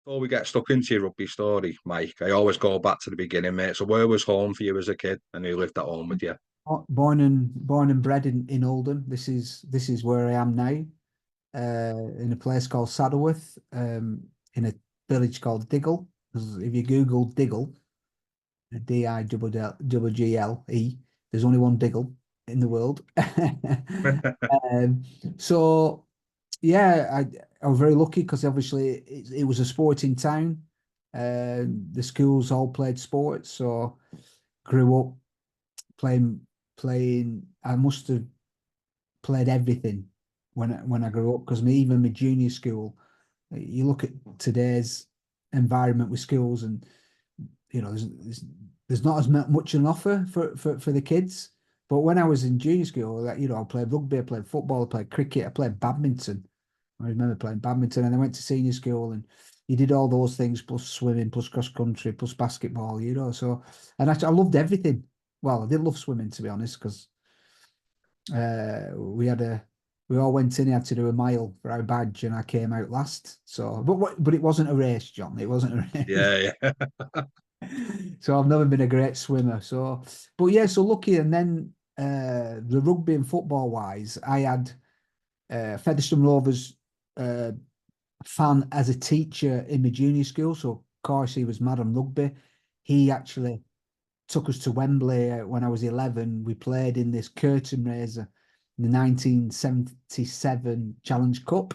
Before we get stuck into your rugby story, Mike, I always go back to the beginning, mate. So where was home for you as a kid and who lived at home with you? Born and bred in Oldham. This is where I am now, in a place called Saddleworth, in a village called Diggle. 'Cause if you Google Diggle, Diggle, there's only one Diggle in the world. Um, so yeah, I was very lucky because obviously it was a sporting town. The schools all played sports, so grew up playing playing. I must have played everything when I grew up because even my junior school, you look at today's environment with schools, and there's not as much an offer for the kids. But when I was in junior school, I played rugby, I played football, I played cricket, I played badminton. I remember playing badminton, and I went to senior school, and you did all those things plus swimming, plus cross country, plus basketball. So, and actually, I loved everything. Well, I did love swimming, to be honest, because we all went in. You had to do a mile for our badge, and I came out last. So, but it wasn't a race, John. It wasn't a race. Yeah, yeah. So I've never been a great swimmer. So, but yeah, so lucky. And then the rugby and football wise, I had Featherstone Rovers fan as a teacher in my junior school. So of course he was mad on rugby. He actually took us to Wembley when I was 11. We played in this curtain raiser in the 1977 Challenge Cup.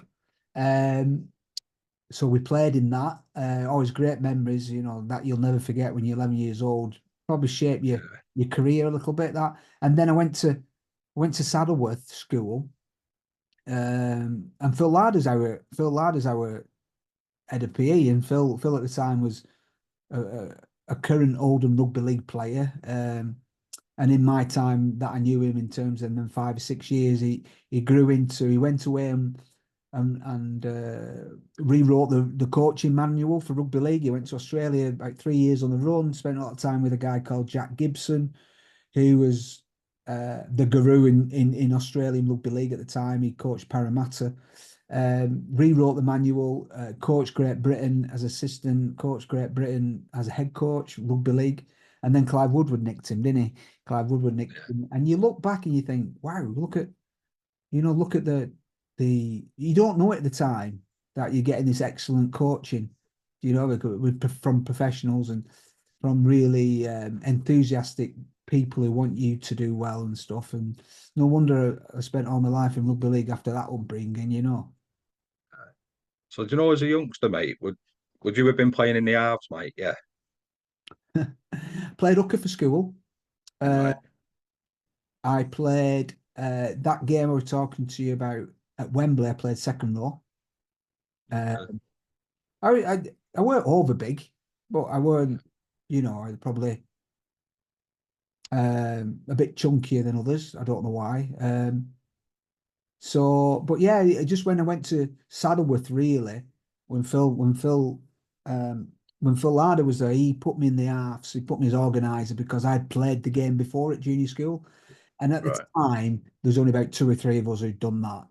So we played in that. Always great memories, that you'll never forget when you're 11 years old. Probably shaped your career a little bit. That, and then I went to Saddleworth School, and Phil Larders our head of PE, and Phil at the time was a current Oldham Rugby League player. And in my time that I knew him, in terms of then 5 or 6 years, he went away and rewrote the coaching manual for rugby league. He went to Australia about 3 years on the run, spent a lot of time with a guy called Jack Gibson, who was the guru in Australian rugby league at the time. He coached Parramatta, rewrote the manual, coached Great Britain as assistant, coached Great Britain as a head coach, rugby league. And then Clive Woodward nicked him, didn't he? Clive Woodward nicked him. And you look back and you think, wow, look at you don't know at the time that you're getting this excellent coaching, from professionals and from really enthusiastic people who want you to do well and stuff. And no wonder I spent all my life in rugby league after that upbringing. So do you know, as a youngster, mate, would you have been playing in the halves, mate? Yeah. Played hooker for school. Uh, Right. I played that game I was talking to you about at Wembley. I played second row. Uh, Okay. I weren't over big, but I weren't, I probably a bit chunkier than others. I don't know why. But yeah, just when I went to Saddleworth, really, when Phil when Phil um, when Phil Larder was there, he put me in the halves. He put me as organizer because I'd played the game before at junior school, and at the Right. time there was only about two or three of us who'd done that.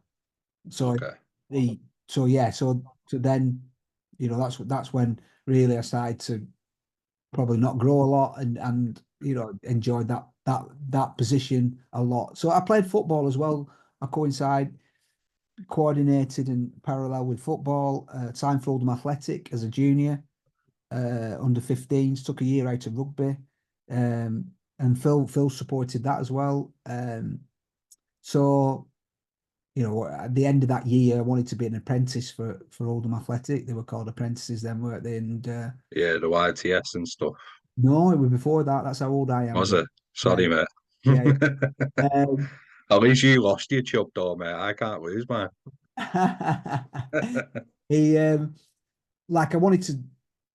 So Okay. the so yeah, so then that's when really I started to probably not grow a lot and enjoyed that position a lot. So I played football as well. I coordinated and parallel with football. Signed for Oldham Athletic as a junior, under 15s. Took a year out of rugby, and Phil supported that as well. So at the end of that year, I wanted to be an apprentice for Oldham Athletic. They were called apprentices then, weren't they? And Yeah, the YTS and stuff. no, it was before that. That's how old I am, Was John. it? Yeah, Sorry, mate. yeah, yeah. At least you lost your chub door, mate. I can't lose mine. He like I wanted to,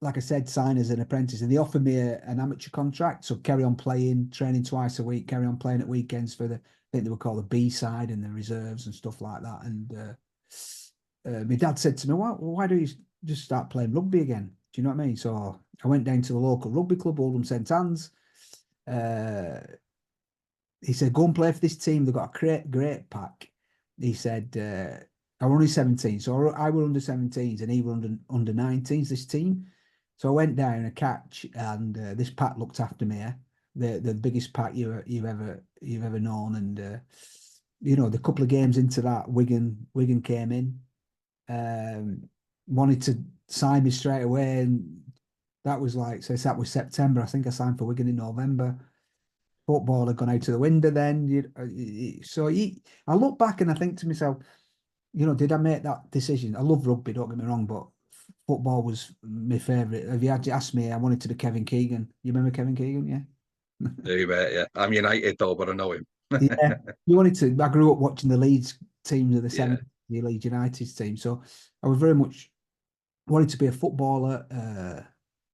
like I said, sign as an apprentice, and they offered me an amateur contract, so carry on playing, training twice a week, carry on playing at weekends for I think they were called the B side and the reserves and stuff like that. And my dad said to me, why do you just start playing rugby again? Do you know what I mean? So I went down to the local rugby club, Oldham St Anne's. Uh, he said, go and play for this team. They've got a great pack. He said, I were only 17, so I were under 17s and he were under 19s. This team, so I went down a catch, and this Pat looked after me. The biggest Pat you've ever known, and the couple of games into that, Wigan came in, wanted to sign me straight away, and that was like, so that was September. I think I signed for Wigan in November. Football had gone out of the window then. I look back and I think to myself, did I make that decision? I love rugby, don't get me wrong, but football was my favourite. If you had to ask me, I wanted to be Kevin Keegan. You remember Kevin Keegan? Yeah. Do bet, yeah. I'm United though, but I know him. Yeah. You wanted to. I grew up watching the Leeds teams of the Yeah, 70s, the Leeds United team. So I was very much wanted to be a footballer.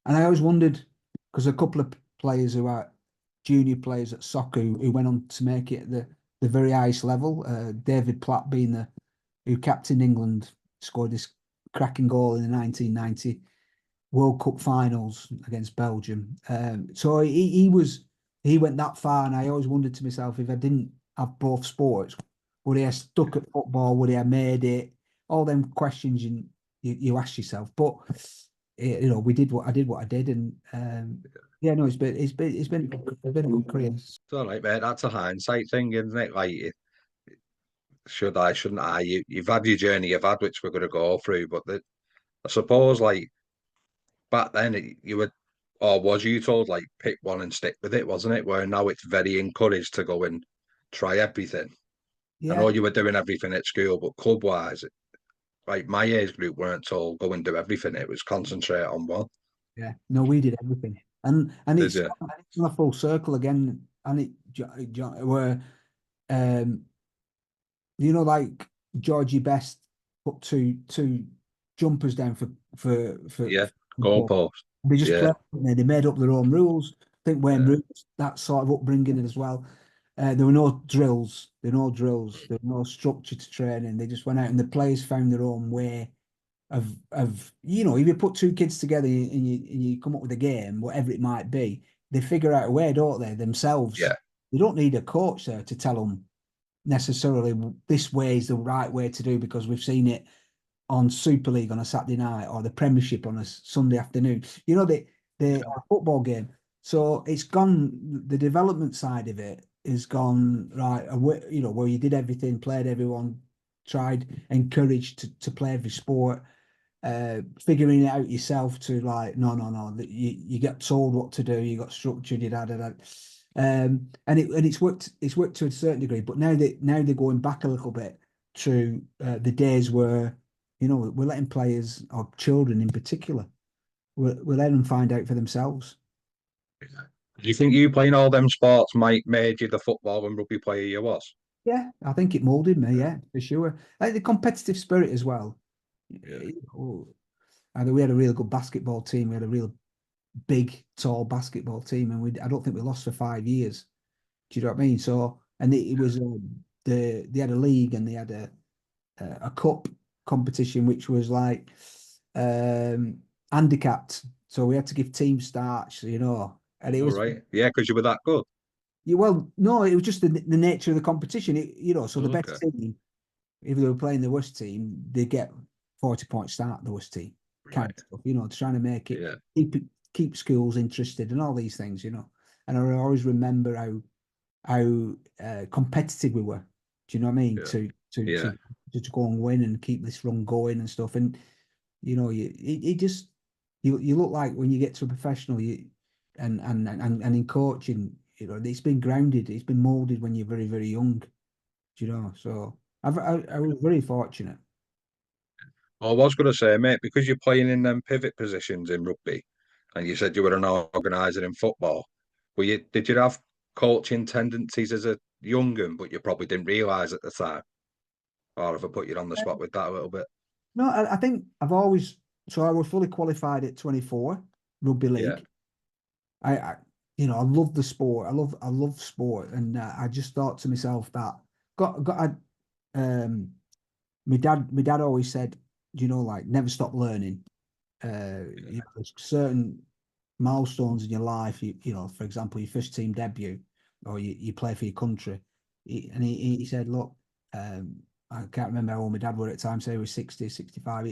And I always wondered, because a couple of players who are junior players at soccer who went on to make it at the very highest level, David Platt being who captained England, scored this cracking goal in the 1990 World Cup finals against Belgium. So he went that far, and I always wondered to myself, if I didn't have both sports, would he have stuck at football? Would he have made it? All them questions you ask yourself. But we did what I did, and yeah, no, it's been a good career. it's all right, mate. That's a hindsight thing, isn't it? Like, should I, shouldn't I? You've had your journey you've had, which we're going to go through, but I suppose, like, back then, you were, or was you told, like, pick one and stick with it, wasn't it? Where now it's very encouraged to go and try everything. I know Yeah, you were doing everything at school, but club wise, like, my age group weren't told go and do everything. It was concentrate on one. yeah. No, we did everything, and Did you? it's on a full circle again, and where um like Georgie Best put two jumpers down for Yeah. football. Goalpost. They just Yeah. played, they made up their own rules. I think Wayne Yeah. Rooney, that sort of upbringing as well. There were no drills. There were no drills. There was no structure to training. They just went out, and the players found their own way of if you put two kids together and you come up with a game, whatever it might be, they figure out a way, don't they, themselves. Yeah. They don't need a coach there to tell them necessarily this way is the right way to do, because we've seen it on Super League on a Saturday night, or the Premiership on a Sunday afternoon. The football game. So it's gone. The development side of it is gone right away. Where you did everything, played everyone, tried, encouraged to play every sport. Figuring it out yourself to, like, no, you get told what to do, you got structured, you da. And it's worked to a certain degree, but now they're going back a little bit to the days where we're letting players, or children in particular, we're letting them find out for themselves. Do you think you playing all them sports might made you the football and rugby player you was? Yeah, I think it molded me. Yeah, for sure. Like the competitive spirit as well. Yeah. And we had a real good basketball team. We had a real big, tall basketball team, and I don't think we lost for 5 years. Do you know what I mean? So, and it was they had a league, and they had a cup competition, which was like handicapped. So we had to give team starts, and it All was, right. Yeah, because you were that good. well, no, it was just the nature of the competition. So the Okay. best team, if they were playing the worst team, they get 40 points start, the worst team, kind Right. of stuff, trying to make it Yeah. keep schools interested and all these things. And I always remember how competitive we were. Do you know what I mean? Yeah. To Yeah. to to go and win and keep this run going and stuff. And it just you look like, when you get to a professional, and in coaching, it's been grounded, it's been molded when you're very, very young. Do you know? So I was very fortunate. I was going to say, mate, because you're playing in them pivot positions in rugby, and you said you were an organizer in football. Did you have coaching tendencies as a young un, but you probably didn't realise at the time? Or have I put you on the spot with that a little bit? No, I think I've always, so I was fully qualified at 24, rugby Yeah. league. I love the sport. I love sport, and I just thought to myself that got um my dad always said, like, never stop learning. There's certain milestones in your life. For example, your first team debut, or you play for your country. And he said, look, I can't remember how old my dad were at the time, say he was 60, 65.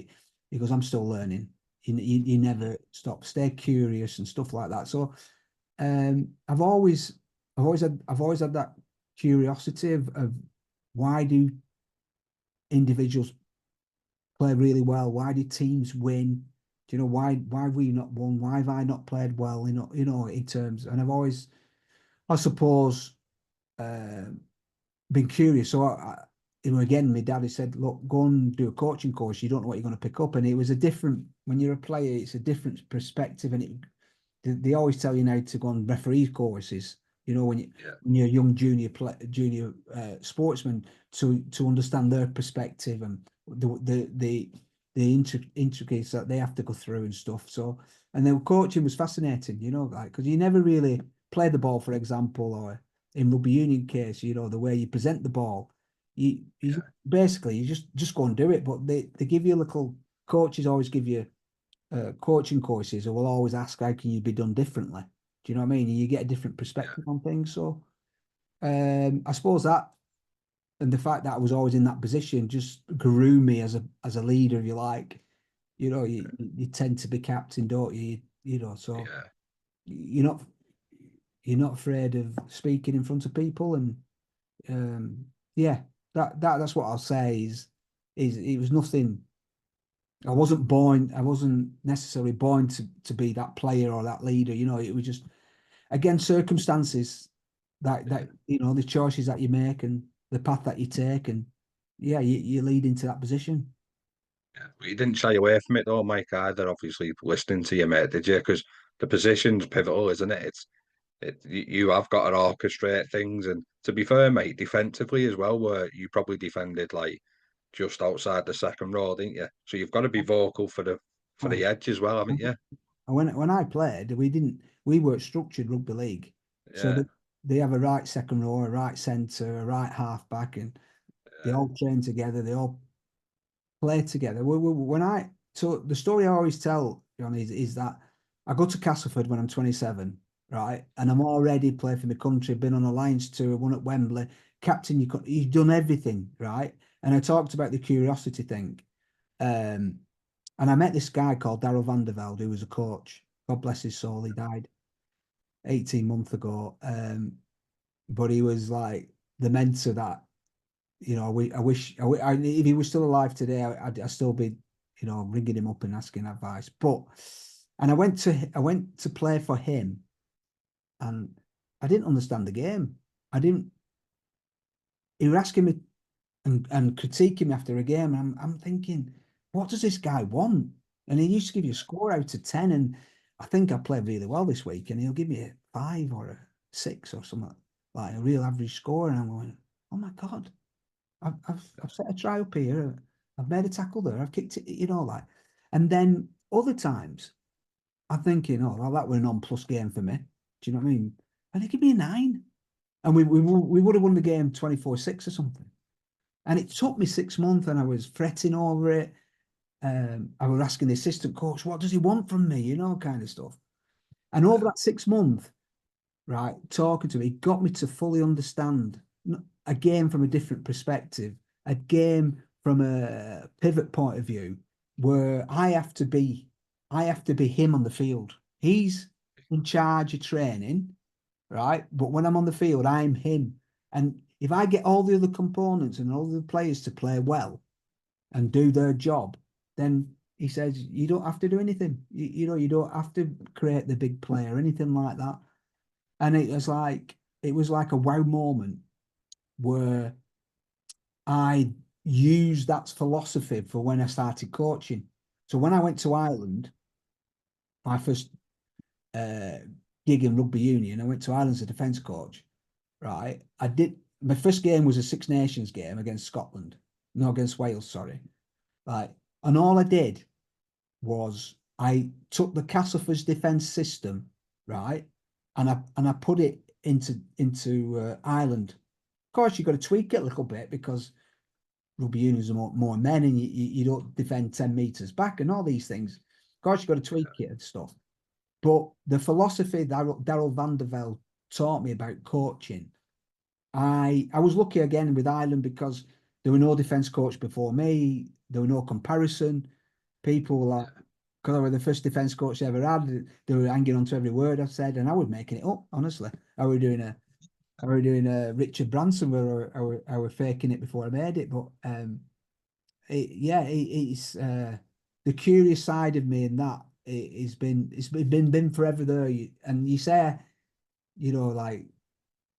He goes, I'm still learning. You never stop, stay curious and stuff like that. So I've always had that curiosity of why do individuals play really well? Why do teams win? Do you know why have we not won? Why have I not played well? In terms, and I've always, I suppose, been curious. So again, my dad has said, look, go and do a coaching course. You don't know what you're going to pick up, and it was a different. When you're a player, it's a different perspective, and they always tell you now to go on referee courses. When you're a young junior sportsman, to understand their perspective and the intricacies that they have to go through and stuff. So, and the coaching was fascinating, like, because you never really play the ball, for example, or in rugby union case, the way you present the ball, you basically you just go and do it. But they give you coaches always give you coaching courses, or will always ask how can you be done differently. Do you know what I mean? And you get a different perspective on things. So I suppose that, and the fact that I was always in that position just grew me as a leader, if you like. You tend to be captain, don't you? So you're not afraid of speaking in front of people, and that's what I'll say is it was nothing. I wasn't necessarily born to be that player or that leader. It was just, again, circumstances that the choices that you make and the path that you take, and you lead into that position. You didn't shy away from it though, Mike, either. Obviously, listening to you, mate, did you? Because the position's pivotal, isn't it? You have got to orchestrate things, and to be fair, mate, defensively as well, where you probably defended like just outside the second row, didn't you? So you've got to be vocal for the Oh, edge as well, haven't you? when I played, we weren't structured rugby league, so Yeah, they have a right second row, a right centre, a right half back, and they all train together. They all play together. So the story I always tell, John, is that I go to Castleford when I'm 27, right? And I'm already playing for my country, been on Alliance tour, won at Wembley, captain, you've done everything, right? And I talked about the curiosity thing. Um, and I met this guy called Darrell van der Velde, who was a coach. God bless his soul, he died 18 months ago. But he was like the mentor that, if he was still alive today, I'd still be, ringing him up and asking advice. And I went to play for him, and I didn't understand the game. I didn't. He was asking me and critiquing me after a game. And I'm thinking, what does this guy want? And he used to give you a score out of 10, and I think I played really well this week, and he'll give me a 5 or a 6 or something, like a real average score. And I'm going, oh my God. I've set a try up here. I've made a tackle there. I've kicked it, like. And then other times, I'm thinking, oh, well, that were a non-plus game for me. Do you know what I mean? And they give me a 9, and we would have won the game 24-6 or something. And it took me 6 months, and I was fretting over it. I was asking the assistant coach, what does he want from me? Kind of stuff. And over that 6 months, right, talking to me, it got me to fully understand a game from a different perspective, a game from a pivot point of view, where I have to be him on the field. He's in charge of training, right? But when I'm on the field, I'm him. And if I get all the other components and all the players to play well and do their job, then he says you don't have to do anything. You don't have to create the big play or anything like that. And it was like a wow moment where I used that philosophy for when I started coaching. So when I went to Ireland, my first uh, gig in rugby union, I went to Ireland as a defence coach. Right, my first game was a Six Nations game against Scotland, no, against Wales, sorry. Right, and all I did was I took the Castleford's defence system, right, and I put it into Ireland. Of course, you've got to tweak it a little bit because rugby unions are more men, and you don't defend 10 meters back and all these things. Of course, you've got to tweak it and stuff. But the philosophy that Darrell van der taught me about coaching, I was lucky again with Ireland because there were no defence coach before me. There were no comparison. People were like, because I was the first defence coach I ever had, they were hanging on to every word I said, and I was making it up, honestly. I was doing a Richard Branson where I were faking it before I made it. But it's the curious side of me, and that it's been forever there. And you say, like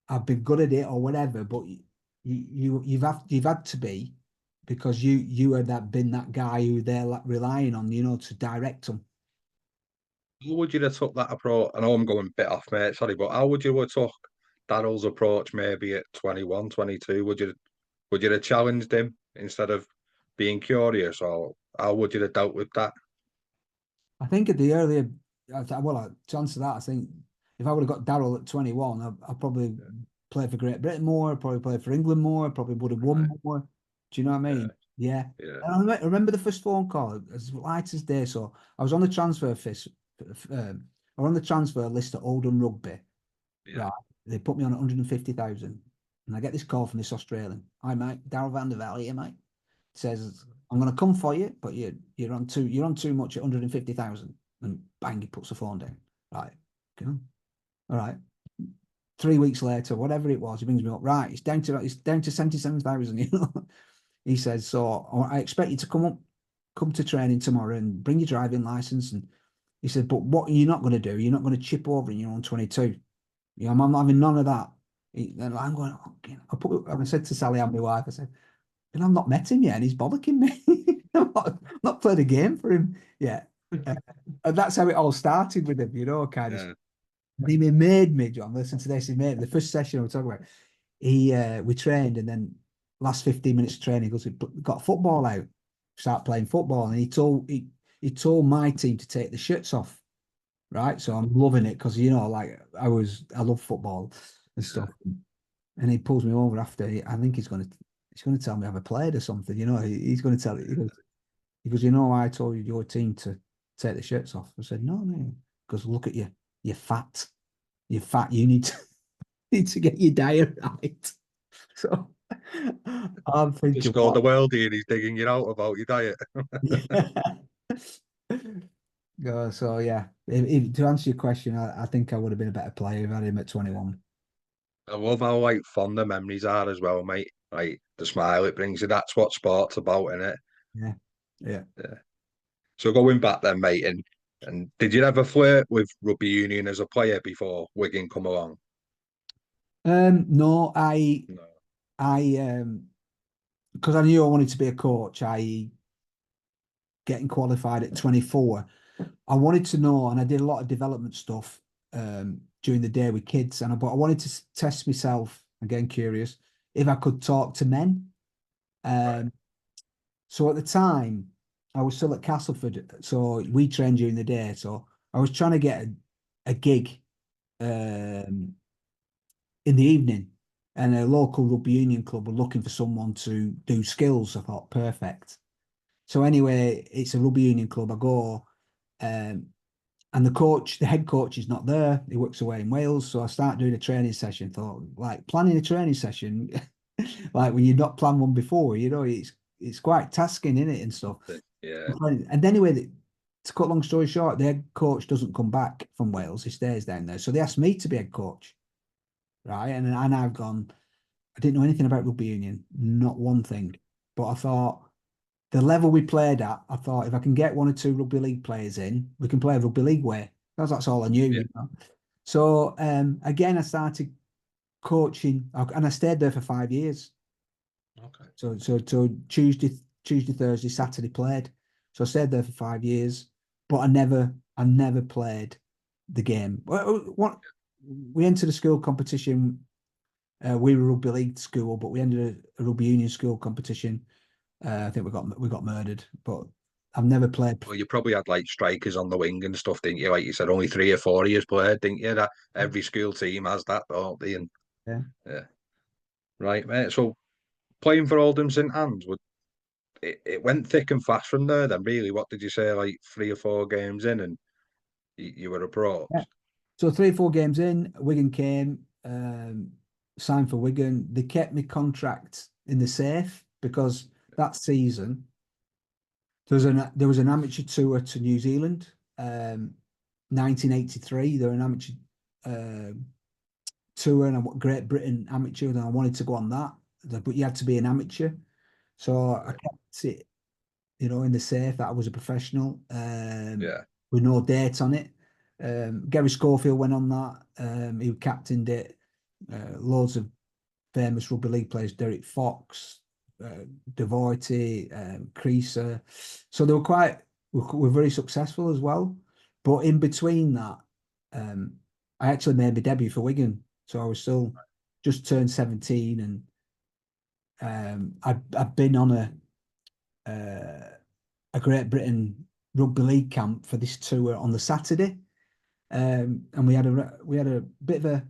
I've been good at it or whatever, but you've had to be, because you had been that guy who they're like relying on, to direct them. How would you have took that approach? I know I'm going a bit off, mate, sorry, but how would you have took Daryl's approach maybe at 21, 22? Would you have challenged him instead of being curious, or how would you have dealt with that? I think at the earlier, to answer that, I think if I would have got Daryl at 21, I'd probably play for Great Britain more, I'd probably play for England more, I probably would have won more. Do you know what I mean? Yeah. And I remember the first phone call, as light as day. So I was on the transfer I was on the transfer list at Oldham Rugby. Yeah. Right. They put me on 150,000. And I get this call from this Australian. Hi, mate, Daryl Van der Velde here, mate. Says, I'm going to come for you, but you're on too much at 150,000. And bang, he puts the phone down. Right. Okay. All right. 3 weeks later, whatever it was, he brings me up. Right, it's down to 77,000. He says, so I expect you to come to training tomorrow and bring your driving license. And he said, but what are you not going to do? You're not going to chip over in your own 22. I'm not having none of that. And I'm going, I said to Sally and my wife, I said, and I've not met him yet, and he's bollocking me. I've not played a game for him yet. And that's how it all started with him, kind of. He made me, John, listen to this. He made the first session I was talking about. We trained, and then last 15 minutes of training, he goes, got football out, start playing football. And he told my team to take the shirts off. Right. So I'm loving it because, like I love football and stuff. And he pulls me over after. I think he's going to tell me I've a played or something. He's going to tell it. He goes, I told your team to take the shirts off. I said, no. He goes, look at you. You're fat. You're fat. You need to get your diet right. So I'm thinking, Just called the worldie and he's digging you out about your diet. So yeah, to answer your question, I think I would have been a better player if I had him at 21. I love how fond the memories are as well, mate. Like the smile it brings you. That's what sport's about, isn't it? Yeah. So going back then, mate, and did you ever flirt with rugby union as a player before Wigan come along? No, No. Because I knew I wanted to be a coach, getting qualified at 24. I wanted to know, and I did a lot of development stuff during the day with kids, but I wanted to test myself, again curious, if I could talk to men. So at the time, I was still at Castleford, so we trained during the day. So I was trying to get a gig in the evening, and a local rugby union club were looking for someone to do skills. I thought, perfect. So anyway, it's a rugby union club. I go, and the head coach is not there. He works away in Wales. So I start doing a training session. Thought, like, planning a training session, like when you've not planned one before, it's quite tasking, in it, and stuff. Yeah. And anyway, to cut long story short, the head coach doesn't come back from Wales. He stays down there. So they asked me to be head coach. Right. And I've gone, I didn't know anything about rugby union, not one thing. But I thought, the level we played at, I thought, if I can get one or two rugby league players in, we can play a rugby league way. That's all I knew. So again, I started coaching, and I stayed there for 5 years. Okay. So Tuesday, Thursday, Saturday played. So I stayed there for 5 years, but I never played the game. We entered a school competition. We were a rugby league school, but we entered a rugby union school competition. I think we got murdered, but I've never played. Well, you probably had strikers on the wing and stuff, didn't you? Like you said, only 3 or 4 years played, didn't you? That every school team has that, don't they? And Yeah. Right, mate. So playing for Oldham St Anne's, it went thick and fast from there. Then, really, what did you say? Like 3 or 4 games in, and you were Yeah. approached. So 3 or 4 games in, Wigan came, signed for Wigan. They kept my contract in the safe. because that season there was an amateur tour to New Zealand, 1983. There was an amateur tour and a Great Britain amateur, and I wanted to go on that, but you had to be an amateur. So I kept it, in the safe that I was a professional, Yeah. with no date on it. Gary Schofield went on that. He captained it. Loads of famous rugby league players, Derek Fox, Devoity, Creaser. So they were very successful as well. But in between that, I actually made my debut for Wigan. So I was still just turned 17, and I'd been on a Great Britain rugby league camp for this tour on the Saturday, and we had a bit of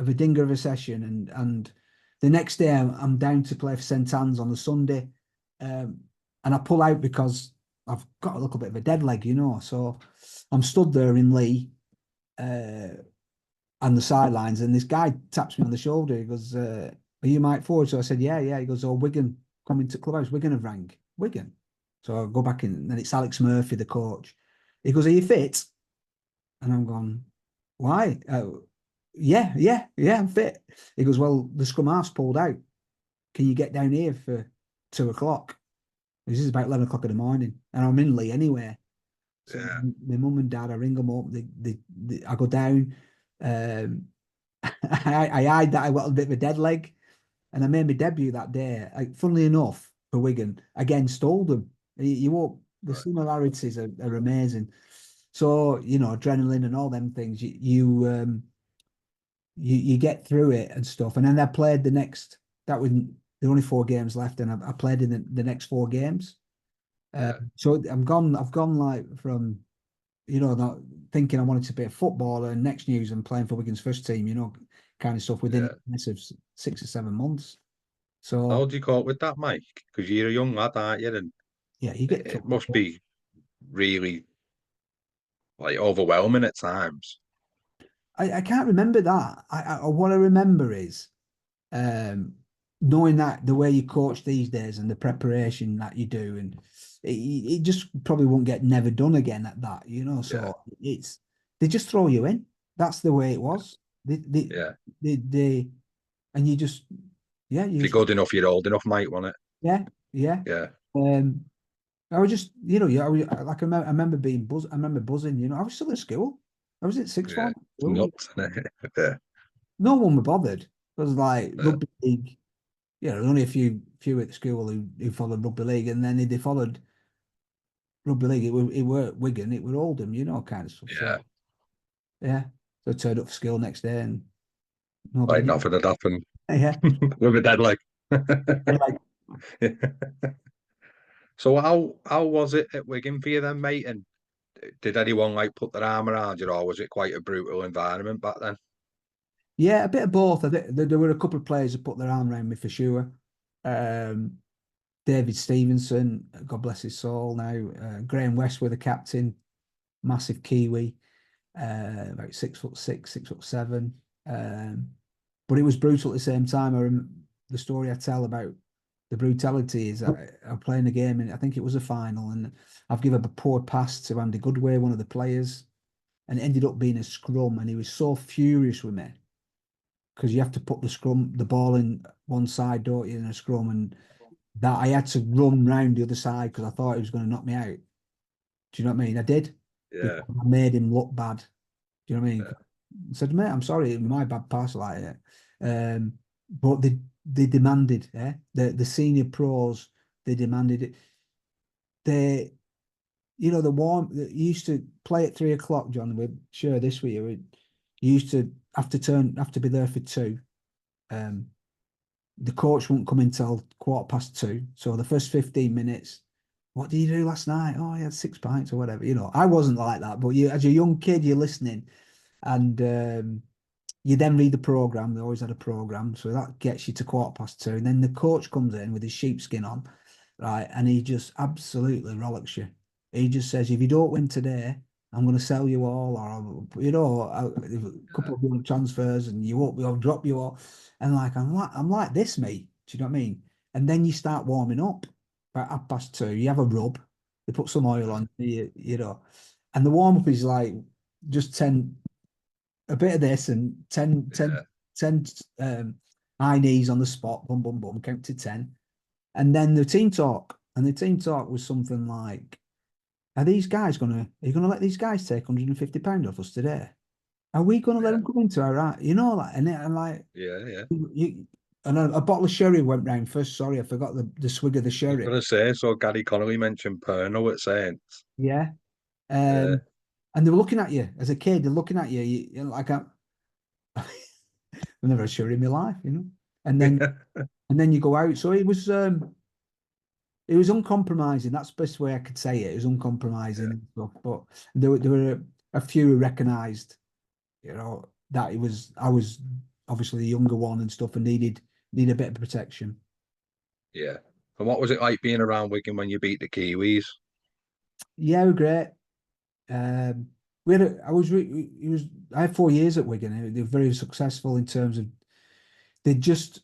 a dinger of a session, and the next day I'm down to play for St Anne's on the Sunday, and I pull out because I've got a little bit of a dead leg, So I'm stood there in Leigh, on the sidelines, and this guy taps me on the shoulder. He goes, "Are you Mike Ford?" So I said, "Yeah, yeah." He goes, "Oh, Wigan coming to clubhouse. Wigan have rang. Wigan." So I go back in, and then it's Alex Murphy, the coach. He goes, "Are you fit?" And I'm going, "Why?" Yeah, yeah, yeah, I'm fit. He goes, "Well, the scrum half's pulled out. Can you get down here for 2 o'clock?" This is about 11 o'clock in the morning, and I'm in Leigh anyway. So Yeah. my mum and dad, I ring them up. I go down. I hide that I got a bit of a dead leg, and I made my debut that day. Funnily enough, for Wigan against Oldham. You won't. The similarities are amazing. So adrenaline and all them things. You get through it and stuff. And then I played the next. That was the only 4 games left, and I played in the next 4 games. So I've gone like from not thinking I wanted to be a footballer, and next news I'm playing for Wigan's first team, kind of stuff within a space of 6 or 7 months. How So do you cope with that, Mike? Because you're a young lad, aren't you? And yeah, you get it must be really like overwhelming at times. I can't remember that. What I remember is um, knowing that the way you coach these days and the preparation that you do, and it just probably won't get never done again at that, Yeah. So they just throw you in. That's the way it was. Yeah. They and you just yeah, If you you're just good enough, you're old enough, mate, want it? yeah, yeah. Yeah. Um, I was just yeah, I remember being buzz. I remember buzzing. I was still at school. I was at sixth Yeah. form. It's nuts, isn't it? Yeah. No one were bothered. It was like Yeah. rugby league. There were only a few at school who followed rugby league, and then they followed rugby league. It were Wigan, it were Oldham, kind of stuff. Yeah. So yeah, so I turned up for school next day, and nobody Like knew. nothing had happened Yeah, with a dead leg. and like So how was it at Wigan for you then, mate? And did anyone like put their arm around you, or was it quite a brutal environment back then? yeah, a bit of both. I think there were a couple of players who put their arm around me for sure. Um, David Stevenson, God bless his soul now. Graham West were the captain, massive Kiwi, about 6'6", 6'7". But it was brutal at the same time. The story I tell about the brutality is I'm playing a game, and I think it was a final, and I've given a poor pass to Andy Goodway, one of the players, and it ended up being a scrum, and he was so furious with me because you have to put the ball in one side, don't you, in a scrum, and that I had to run round the other side because I thought he was going to knock me out. Do you know what I mean? I did Yeah. because I made him look bad. Do you know what I mean? Yeah. I said, "Mate, I'm sorry, it was my bad pass like it." But they demanded, the senior pros, they demanded it. They, you used to play at 3 o'clock, John. We're sure this week. You used to have to be there for 2. Um, the coach won't come until 2:15. So the first 15 minutes, what did you do last night? Oh, I had 6 pints or whatever. I wasn't like that, but as a young kid, you're listening, and you then read the program. They always had a program, so that gets you to 2:15, and then the coach comes in with his sheepskin on, right, and he just absolutely rollicks you. He just says, "If you don't win today, I'm going to sell you all, or a couple of transfers, and you won't. I'll drop you all." And like I'm like this, mate. Do you know what I mean? and then you start warming up about 2:30. You have a rub, they put some oil on you, know, and the warm up is like just 10, a bit of this and 10, 10, Yeah, 10 high knees on the spot, boom, boom, boom, count to 10. And then the team talk, and the team talk was something like, are you gonna let these guys take £150 off us today? Are we gonna let yeah, them come into our right? You know, like, and like, yeah, yeah. and a bottle of sherry went round first. Sorry, I forgot the swig of the I was sherry. gonna say, so Gary Connolly mentioned Perno at Saints. Yeah. Yeah, And they were looking at you as a kid, they're looking at you, like I've never had sherry in my life, you know. And then yeah, and then you go out. So it was uncompromising. That's the best way I could say it. It was uncompromising and stuff. But there were a few who recognised, you know, that I was obviously the younger one and stuff and need a bit of protection. yeah. And what was it like being around Wigan when you beat the Kiwis? Yeah, great. We had I was it was I had 4 years at Wigan. They were very successful in terms of they just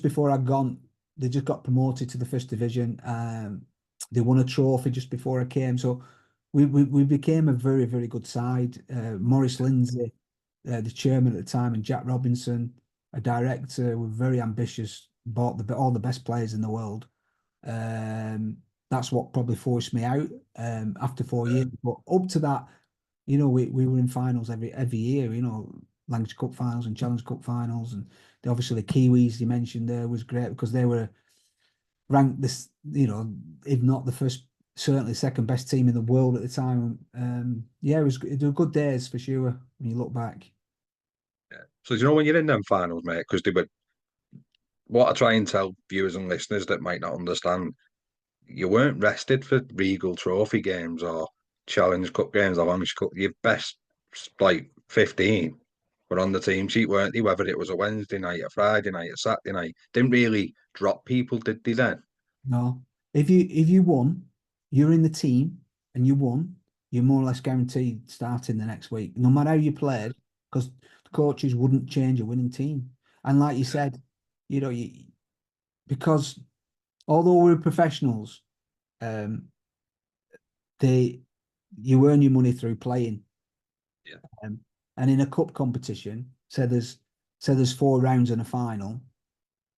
before I'd gone, they just got promoted to the first division. They won a trophy just before I came, so we became a very very good side. Maurice Lindsay, the chairman at the time, and Jack Robinson, a director, were very ambitious. Bought all the best players in the world. Um, that's what probably forced me out after 4 years. But up to that, you know, we were in finals every year. You know, Lancashire Cup finals and Challenge Cup finals, and obviously the Kiwis you mentioned there was great because they were ranked this, you know, if not the first, certainly second best team in the world at the time. Yeah, it were good days for sure when you look back. Yeah. So do you know when you're in them finals, mate? Because they were what I try and tell viewers and listeners that might not understand, you weren't rested for Regal Trophy games or Challenge Cup games or Lancashire Cup. Your best like 15 were on the team sheet, weren't they? Whether it was a Wednesday night, a Friday night, a Saturday night, didn't really drop people, did they then? No, if you won, you're in the team and you won, you're more or less guaranteed starting the next week, no matter how you played, because the coaches wouldn't change a winning team. And like you Yeah, said, you know, because although we're professionals, um, they you earn your money through playing. yeah, Um, and in a cup competition, say there's 4 rounds and a final.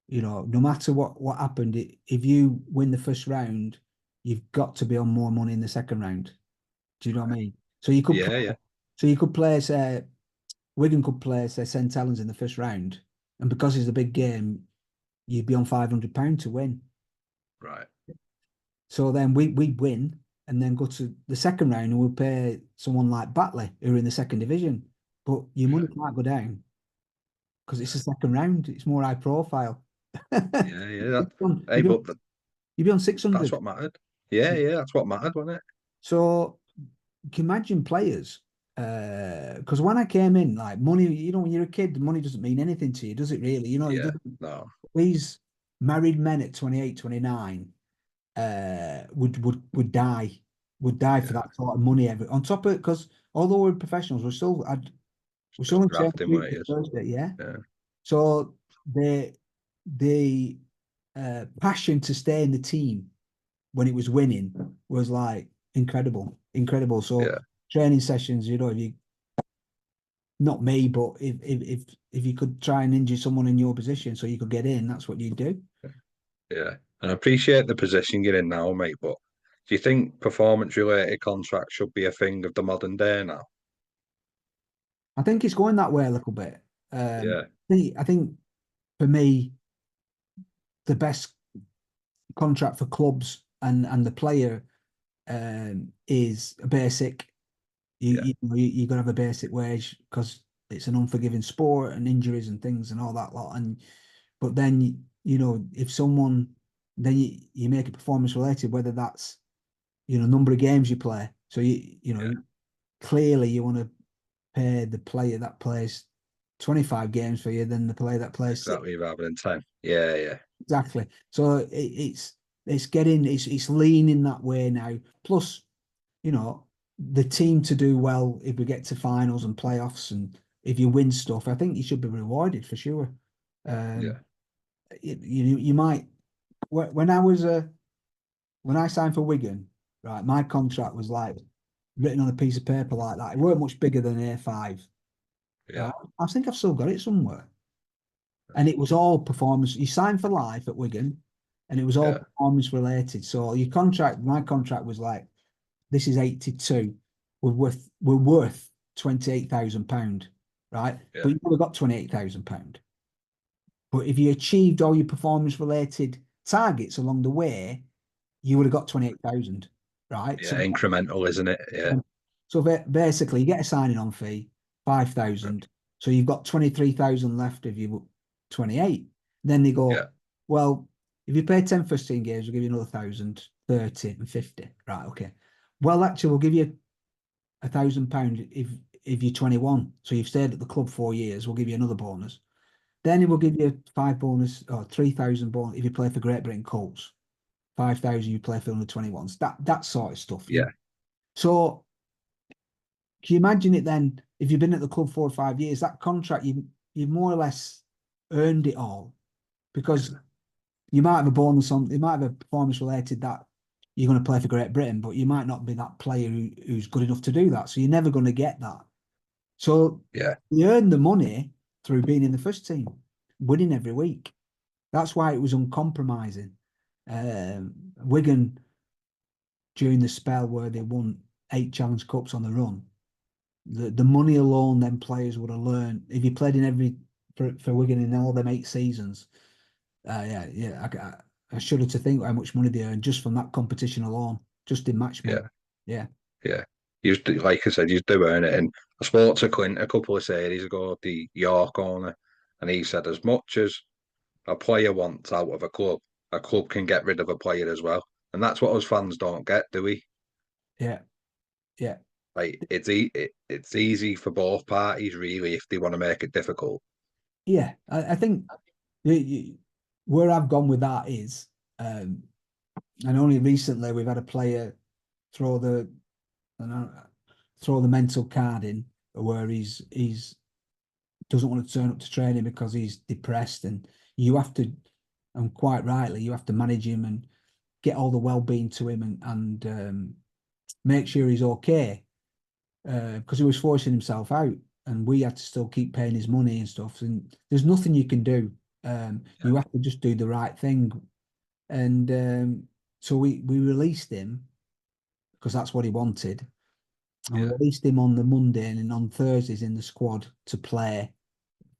You know, no matter what happened, if you win the first round, you've got to be on more money in the second round. Do you know what I mean? So you could yeah, play, yeah. say Wigan could play say St Helens in the first round, and because it's a big game, you'd be on £500 to win. Right. So then we win and then go to the second round and we'll pay someone like Batley who are in the second division. But your Yeah, money can't go down because it's yeah, the second round. It's more high profile. yeah, yeah. That, You'd be on, hey, you'd be on, but you'd be on that's 600. what mattered. Yeah, yeah, that's what mattered, wasn't it? So you can imagine players. Because when I came in, like money, you know, when you're a kid, money doesn't mean anything to you, does it really? You know, it Yeah, doesn't. no, These married men at 28, 29 would die for yeah. that sort of money every on top of it, because although we're professionals, we're still Still in training grafting, weren't week you? for Thursday, yeah. Yeah, So the passion to stay in the team when it was winning was like incredible, incredible. So yeah, training sessions, you know, if you not me, but if you could try and injure someone in your position so you could get in, that's what you do. yeah. And I appreciate the position you're in now, mate, but do you think performance-related contracts should be a thing of the modern day now? I think it's going that way a little bit. Yeah, I think for me, the best contract for clubs and the player is a basic. yeah, You got to have a basic wage because it's an unforgiving sport and injuries and things and all that lot. And but then you know if someone then you make it performance related, whether that's number of games you play. So yeah. clearly you want to pay the player that plays 25 games for you than the player that plays six. Exactly, rather than 10. Yeah, yeah, Exactly. So it's leaning that way now. Plus, the team to do well if we get to finals and playoffs and if you win stuff, I think you should be rewarded for sure. Um, yeah. you might when I was when I signed for Wigan, right, my contract was like written on a piece of paper like that. It weren't much bigger than A5. Yeah, Right? I think I've still got it somewhere. And it was all performance. You signed for life at Wigan, and it was all yeah, performance related. So your contract, my contract was like, this is 82. We're worth £28,000, right? yeah, But you would have got £28,000. But if you achieved all your performance related targets along the way, you would have got 28,000, right? yeah. Incremental, isn't it? Yeah, Um, so basically, you get a signing on fee, 5,000. So you've got 23,000 left of your 28. Then they yeah, go, well, if you pay 10 first team games, we'll give you another 1,000, 30 and 50. Right, okay. Well, actually, we'll give you £1,000 if you're 21. So you've stayed at the club 4 years, we'll give you another bonus. Then it will give you five bonus or 3,000 bonus if you play for Great Britain Colts. 5,000 you play for under 21s. That sort of stuff. yeah, So can you imagine it then? If you've been at the club 4 or 5 years, that contract you more or less earned it all because yeah, you might have a bonus on, you might have a performance related that you're going to play for Great Britain, but you might not be that player who's good enough to do that. So you're never going to get that. So yeah, you earn the money through being in the first team, winning every week. That's why it was uncompromising. Wigan during the spell where they won 8 Challenge Cups on the run, the money alone then players would have learned if you played in every for Wigan in all them 8 seasons. I shudder to think how much money they earned just from that competition alone, just in match money. yeah, Yeah, yeah. Like I said, you do earn it. And I spoke to Clint a couple of series ago, the York owner, and he said as much as a player wants out of a club can get rid of a player as well. And that's what us fans don't get, do we? yeah, yeah, Like it's easy for both parties really if they want to make it difficult. yeah. I think where I've gone with that is, um, and only recently we've had a player throw the I don't know, throw the mental card in where he's doesn't want to turn up to training because he's depressed, and you have to, and quite rightly, you have to manage him and get all the well-being to him and make sure he's okay because he was forcing himself out, and we had to still keep paying his money and stuff. And there's nothing you can do. Yeah, You have to just do the right thing. And so we released him because that's what he wanted. And we yeah, released him on the Monday and on Thursdays in the squad to play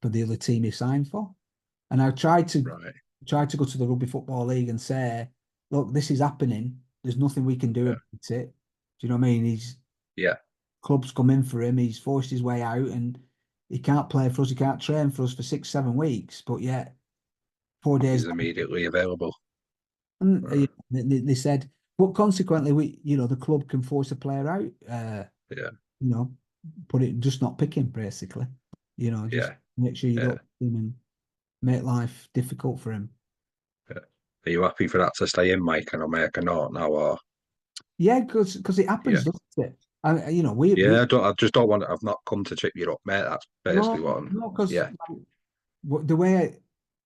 for the other team he signed for. And I right. tried to go to the Rugby Football League and say, look, this is happening. There's nothing we can do Yeah, about it. Do you know what I mean? He's yeah. clubs come in for him. He's forced his way out, and he can't play for us. He can't train for us for 6, 7 weeks. But yet, 4 days He's immediately available. and Right. they said, but consequently, the club can force a player out. Yeah, You know, put it just not pick him basically. Just yeah, make sure you yeah, don't pick him and make life difficult for him. yeah. Are you happy for that to stay in, Mike? And I'll make a note now. Or Yeah, because it yeah, happens, doesn't it? And we yeah. I just don't want. I've not come to trip you up, mate. That's basically what no I'm. no because Yeah,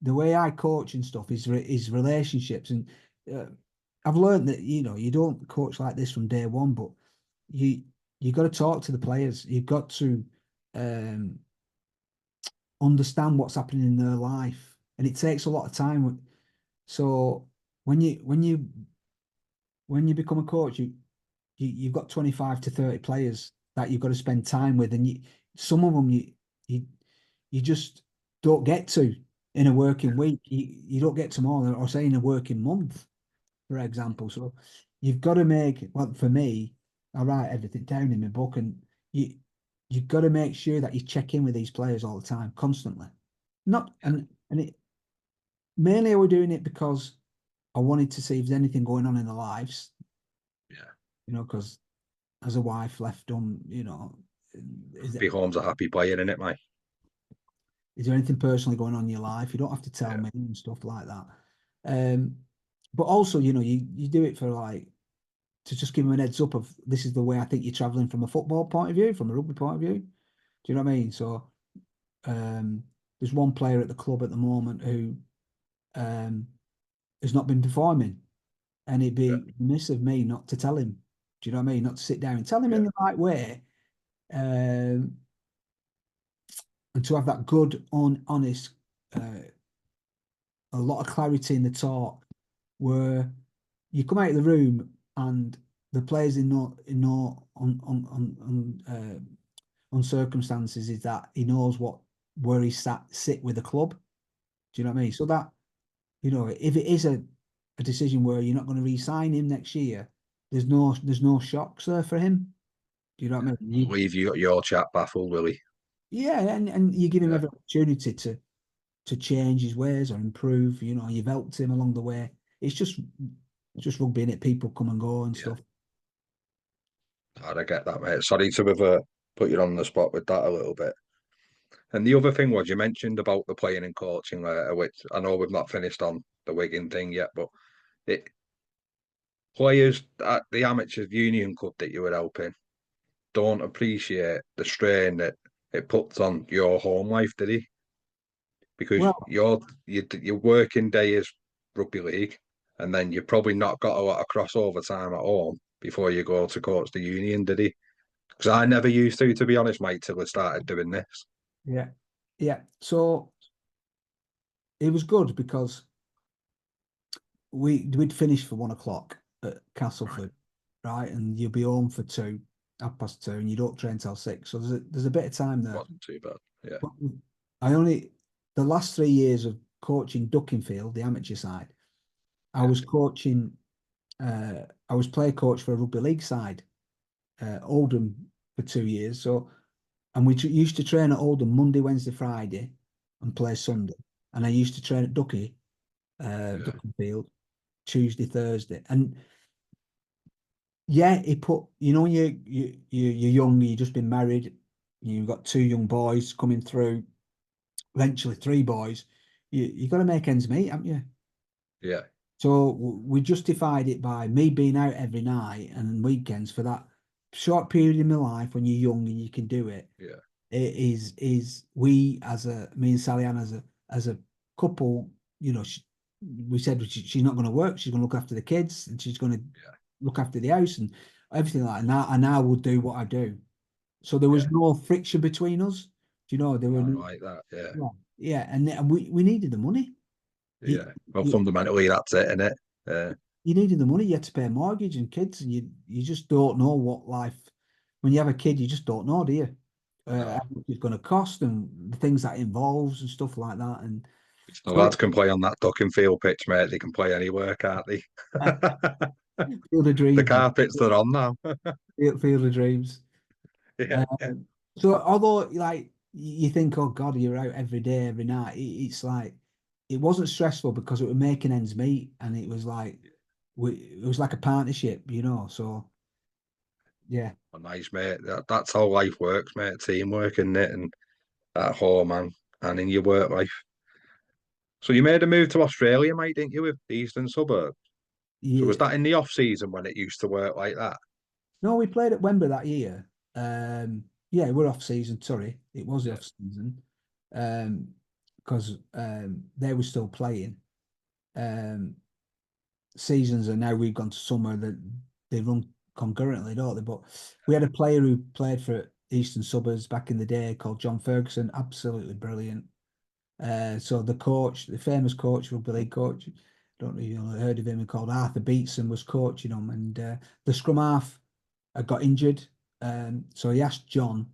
the way I coach and stuff is relationships, and uh, I've learned that you don't coach like this from day one, but you you got to talk to the players. You've got to um, understand what's happening in their life, and it takes a lot of time. So when you become a coach, you've got 25 to 30 players that you've got to spend time with, and some of them you you just don't get to in a working week. You don't get to more, or say in a working month, for example. So you've got to make, well, for me, I write everything down in my book, and you've got to make sure that you check in with these players all the time, constantly. Not yeah, and it mainly I was doing it because I wanted to see if there's anything going on in their lives, yeah. because as a wife left on, is Happy it home's a happy player, isn't it, Mike? is there anything personally going on in your life? You don't have to tell Yeah, me and stuff like that. Um, but also, you do it for like to just give them an heads up of this is the way I think you're traveling from a football point of view, from a rugby point of view. Do you know what I mean? So um, there's one player at the club at the moment who has not been performing, and it'd yeah, be remiss of me not to tell him. Do you know what I mean? Not to sit down and tell him yeah, in the right way, um, and to have that good, honest, a lot of clarity in the talk, where you come out of the room and the players in no on circumstances is that he knows where he sit with the club. Do you know what I mean? So that, if it is a decision where you're not going to re-sign him next year, there's no shocks there for him. Do you know what I mean? leave your chat baffled, will he? Yeah, and you give him Yeah, every opportunity to change his ways or improve. You've helped him along the way. It's just rugby in it. People come and go and yeah. stuff. I get that, mate. Sorry to have put you on the spot with that a little bit. And the other thing was you mentioned about the playing and coaching later, which I know we've not finished on the Wigan thing yet, but it players at the amateur union club that you were helping don't appreciate the strain that it puts on your home life, did he? Because Well, your working day is rugby league, and then you've probably not got a lot of crossover time at home before you go to coach the union, did he? Because I never used to be honest, mate, till I started doing this. yeah, yeah. So it was good because we'd finish for 1 o'clock at Right. Castleford, right, and you'll be home for 2, 2:30, and you don't train till 6. So there's a bit of time there. Wasn't too bad. Yeah. But I only the last 3 years of coaching Dukenfield, the amateur side, I Yeah. was coaching. I was player coach for a rugby league side, Oldham, for 2 years. So, and we used to train at Oldham Monday, Wednesday, Friday, and play Sunday. And I used to train at Yeah. Dukenfield, Tuesday, Thursday. And yeah, he put, when you're young, you've just been married, you've got 2 young boys coming through, eventually 3 boys. You got to make ends meet, haven't you? Yeah. So we justified it by me being out every night and weekends for that short period in my life when you're young and you can do it. Yeah. It is we as me and Sally Ann as a couple, we said she's not going to work. She's going to look after the kids and she's going to Yeah. look after the house and everything like that. And I will do what I do. So there was Yeah. no friction between us. There were Man like that. Yeah. yeah, yeah, and we needed the money. You, Yeah. Well, you, fundamentally, that's it, isn't it? you needed the money. You had to pay a mortgage and kids, and you just don't know what life. When you have a kid, you just don't know, do you? How No. much it's going to cost and the things that involves and stuff like that. And The so lads can play on that Dukenfield pitch, mate. They can play anywhere, can't they? Field of The Dreams, mate. carpets they're on now. Field of Dreams. Yeah. So although like you think, oh God, you're out every day, every night, it's like it wasn't stressful because it was making ends meet, and it was like it was like a partnership, So yeah, Oh, nice, mate. That's how life works, mate. Teamwork, isn't it? And at home, and in your work life. So you made a move to Australia, mate, didn't you, with the Eastern Suburbs? So was yeah. that in the off season when it used to work like that? No, we played at Wembley that year. Yeah, we're off season. Sorry, it was the Yeah. off season. Because they were still playing. Um, Seasons are now we've gone to summer that they run concurrently, don't they? But we had a player who played for Eastern Suburbs back in the day called John Ferguson, absolutely brilliant. So the coach, the famous coach, rugby league coach, don't know if you heard of him, called Arthur Beetson, was coaching him, and the scrum half got injured. So he asked John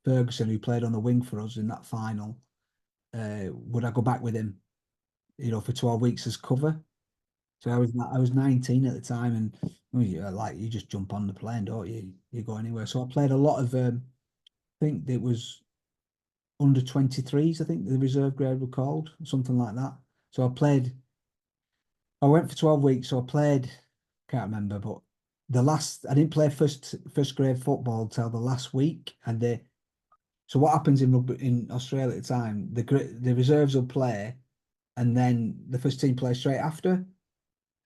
Ferguson, who played on the wing for us in that final, would I go back with him, for 12 weeks as cover? So I was 19 at the time, and well, like you just jump on the plane, don't you? You go anywhere. So I played a lot of, I think it was under 23s. I think the reserve grade were called something like that. So I went for 12 weeks. So I played, can't remember, but I didn't play first grade football till the last week, and so what happens in rugby in Australia at the time? The reserves will play, and then the first team plays straight after.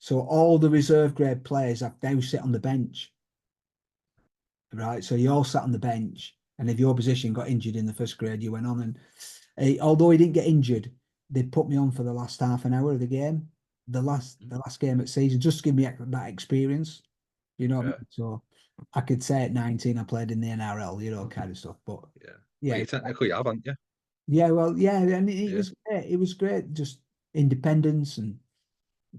So all the reserve grade players have now sit on the bench, right? So you all sat on the bench, and if your position got injured in the first grade, you went on. And although he didn't get injured, they put me on for the last half an hour of the game, the last game at season, just to give me that experience. You know what I Yeah, mean? So I could say at 19 I played in the NRL, you know, kind of stuff. But yeah. Well, yeah, you technically have, haven't you? yeah, well, yeah, and it Yeah. was great. It was great, just independence and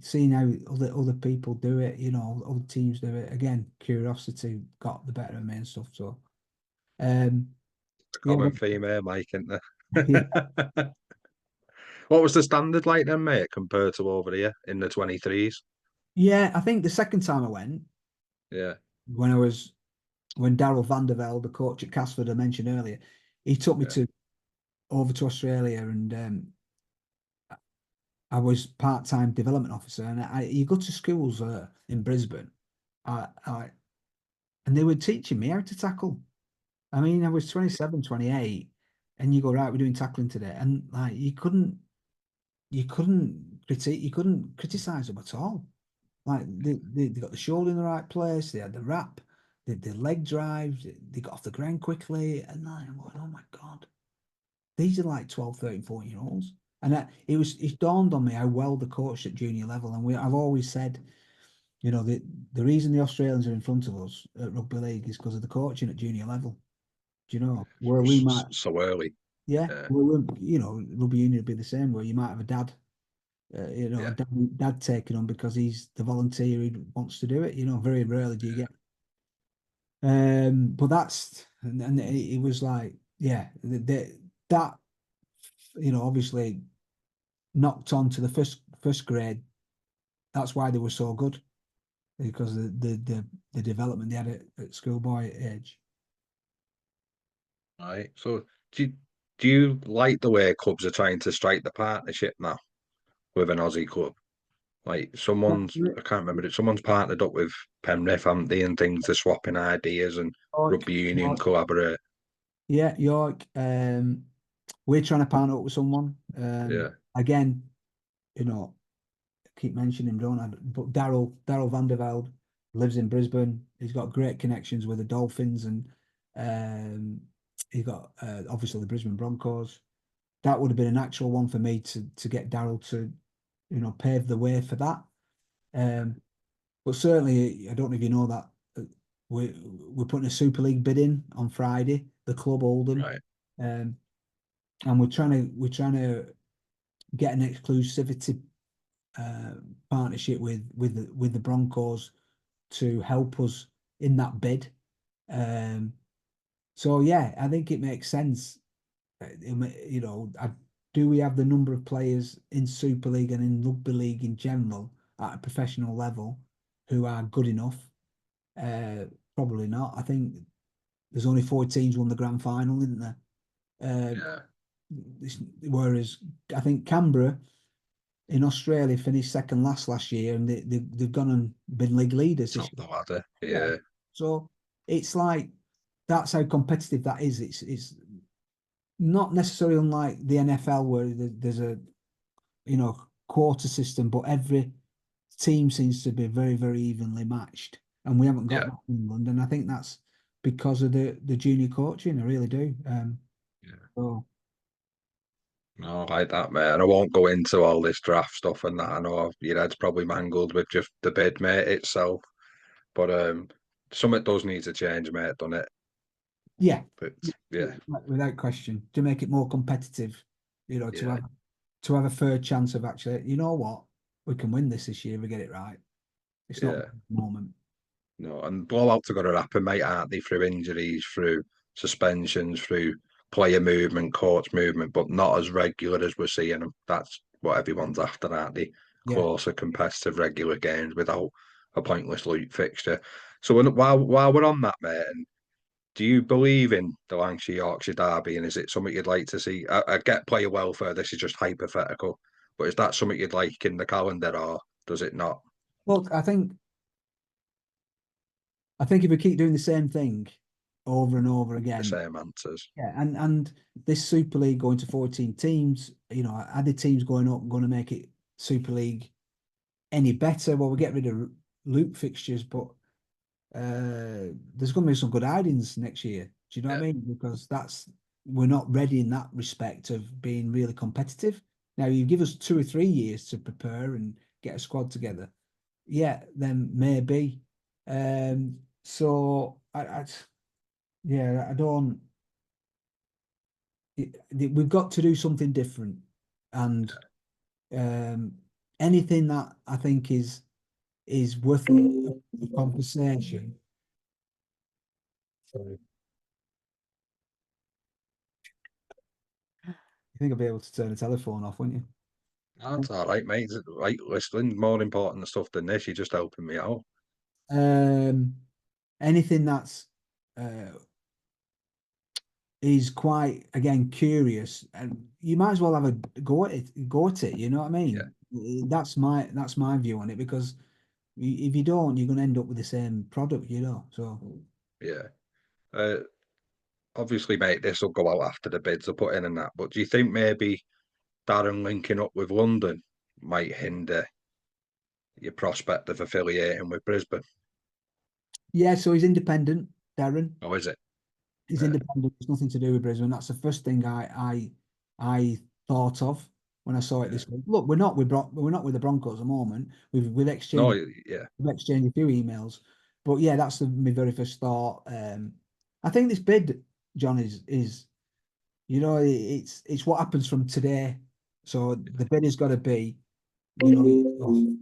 seeing how other people do it, you know, other teams do it. Again, curiosity got the better of me and stuff. So um A yeah, common theme here, Mike, isn't yeah, there? What was the standard like then, mate, compared to over here in the 23s? yeah, I think the second time I went, Yeah, when I was when Daryl Vandervelde, the coach at Castleford I mentioned earlier, he took me yeah, to over to Australia and I was part-time development officer and you go to schools in Brisbane and they were teaching me how to tackle. I mean, I was 27, 28, and you go, right, we're doing tackling today. And like you couldn't criticize them at all. Like they got the shoulder in the right place, they had the wrap, the leg drive, they got off the ground quickly, and I'm going, oh my God, these are like 12, 13, 14-year-olds. And it dawned on me how well the coached at junior level. And I've always said, you know, the reason the Australians are in front of us at rugby league is because of the coaching at junior level. Do you know where we might, so early. yeah, Yeah, you know, rugby union would be the same where you might have a dad, you know, a yeah, dad taking on because he's the volunteer who wants to do it. You know, very rarely do you yeah. get. But and it was like, yeah, that you know, obviously knocked on to the first grade. That's why they were so good because the development they had at schoolboy age. Right. So do you like the way clubs are trying to strike the partnership now with an Aussie club? Like I can't remember it. Someone's partnered up with Penrith, haven't they, and things. They're swapping ideas and York, rugby union York, collaborate. yeah, York. We're trying to partner up with someone. Yeah, Again, you know, keep mentioning him, don't I? But Daryl Vandervelde lives in Brisbane. He's got great connections with the Dolphins and um, he's got obviously the Brisbane Broncos. That would have been a natural one for me to get Daryl to, you know, pave the way for that. Um, but certainly, I don't know if you know that uh, we're putting a Super League bid in on Friday. The club Oldham, right. um, and we're trying to get an exclusivity uh, partnership with the Broncos to help us in that bid. Um, so yeah, I think it makes sense. You know, do we have the number of players in Super League and in Rugby League in general at a professional level who are good enough? Uh, Probably not. I think there's only 4 teams won the grand final, isn't there? Uh, Yeah, Whereas I think Canberra in Australia finished second last year, and they've gone and been league leaders this top year. the ladder. Yeah. Yeah, So it's like that's how competitive that is. It's not necessarily unlike the NFL where there's a quarter system, but every team seems to be very, very evenly matched. And we haven't got yeah, that in England. And I think that's because of the junior coaching. I really do. yeah. So No, I like that, mate. And I won't go into all this draft stuff and that. I know your head's probably mangled with just the bid, mate, itself. But something does need to change, mate, doesn't it? yeah, But yeah, yeah, without question, to make it more competitive, you know, yeah, to have a fair chance of actually, you know what, we can win this year if we get it right. It's not yeah. the moment. No, and blowouts are going to happen, mate, aren't they? Through injuries, through suspensions, through player movement, coach movement, but not as regular as we're seeing them. That's what everyone's after, aren't they? Yeah. Closer, competitive, regular games without a pointless loot fixture. So while we're on that, mate, and do you believe in the Lancashire Yorkshire Derby, and is it something you'd like to see? I get player welfare. This is just hypothetical, but is that something you'd like in the calendar, or does it not? Look, I think if we keep doing the same thing over and over The again, same answers. yeah, and this Super League going to 14 teams, you know, are the teams going up going to make it Super League any better? Well, we get rid of loop fixtures, but there's going to be some good hidings next year. Do you know what Yeah, I mean? Because we're not ready in that respect of being really competitive. Now you give us 2 or 3 years to prepare and get a squad together. Yeah, then maybe. So yeah, I don't. We've got to do something different, and um, anything that I think is worth a conversation. Sorry, you think I'll be able to turn the telephone off, wouldn't you? That's all right, mate. Right, listening more important stuff than this. You're just helping me out. Um, anything that's uh, is quite again curious, and you might as well have a go at it. Go at it. You know what I Yeah, mean? That's my view on it because if you don't, you're going to end up with the same product. You know. So yeah. Uh, Obviously, mate, this will go out after the bids are put in and that. But do you think maybe Darren linking up with London might hinder your prospect of affiliating with Brisbane? yeah, so he's independent, Darren. Or is it? He's Yeah. independent. It's nothing to do with Brisbane. That's the first thing I thought of when I saw it Yeah. this week. Look, we're not with the Broncos at the moment. We've No, exchanged yeah, we've exchanged a few emails, but yeah, that's my very first thought. I think this bid, John, is it's what happens from today. So the bid has got to be, you know,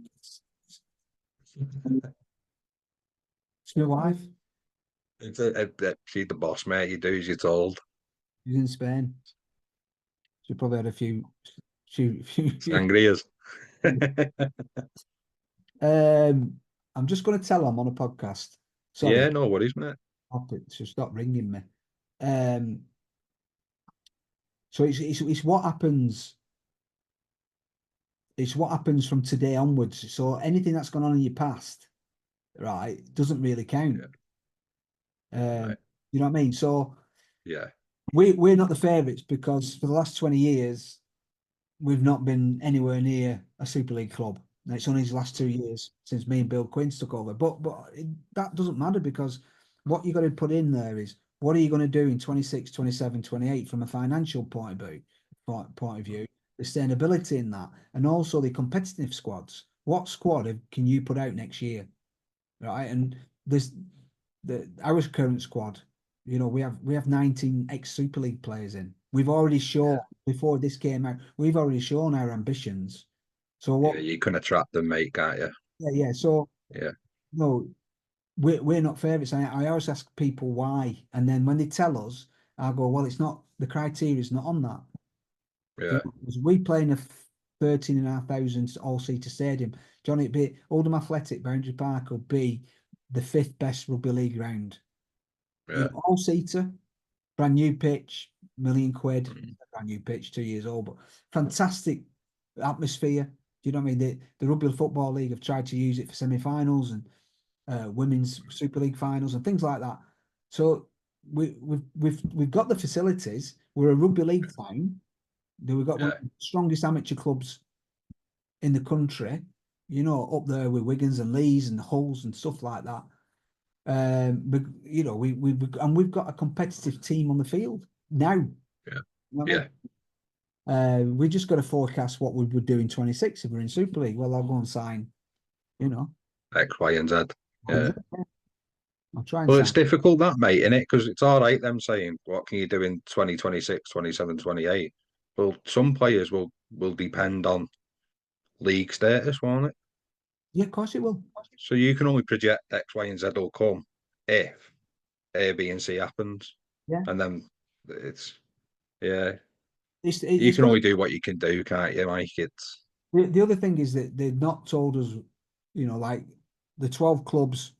it's my wife. she's the boss, mate. You do as you're told. She's in Spain. She probably had a few. Sangrias. Um, I'm just going to tell her I'm on a podcast. Yeah, Sorry, no worries, mate. stop it. So stop ringing me. Um, so it's what happens. It's what happens from today onwards. So anything that's gone on in your past, right, doesn't really count. Yeah, Um, right. you know what I mean? So Yeah, we're not the favourites because for the last 20 years we've not been anywhere near a Super League club. And it's only his last 2 years since me and Bill Quince took over. That doesn't matter because what you got to put in there is what are you going to do in 26, 27, 28 from a financial point of view, the sustainability in that, and also the competitive squads. What squad can you put out next year? Right. And there's our current squad, we have 19 ex-Super League players in. We've already shown yeah, before this came out, we've already shown our ambitions. So yeah. what You can attract them, mate, can't you? yeah. So Yeah, no, we're not favourites. I always ask people why. And then when they tell us, I go, well, it's not the criteria is not on that. yeah, 'Cause we play in a 13,500 all-seater stadium. Johnny, it'd be Oldham Athletic, Boundary Park will be the fifth best rugby league ground. yeah. All-seater, brand new pitch, £1,000,000, Mm. brand new pitch, 2 years old, but fantastic atmosphere. Do you know what I mean? The Rugby Football League have tried to use it for semi-finals and women's Super League finals and things like that. So we've got the facilities. We're a rugby league town. We've got one Yeah, of the strongest amateur clubs in the country. Up there with Wigan's and Leigh's and Hulls and stuff like that. But we've got a competitive team on the field now. You yeah, know what I yeah. mean? We just got to forecast what we would do in 26 if we're in Super League. Well, I'll go and sign, you know, X, Y, and Z. Yeah. I'll try and Well, it's sign. difficult that, mate, innit? Because it's all right them saying, what can you do in 2026, 27, 28? Well, some players will depend on league status, won't it? Yeah, of course it will. So you can only project X, Y, and Z will come if A, B, and C happens. Yeah, And then it's, yeah, you it's can going only to. do what you can do, can't you, Mike? It's, The other thing is that they've not told us, like the 12 clubs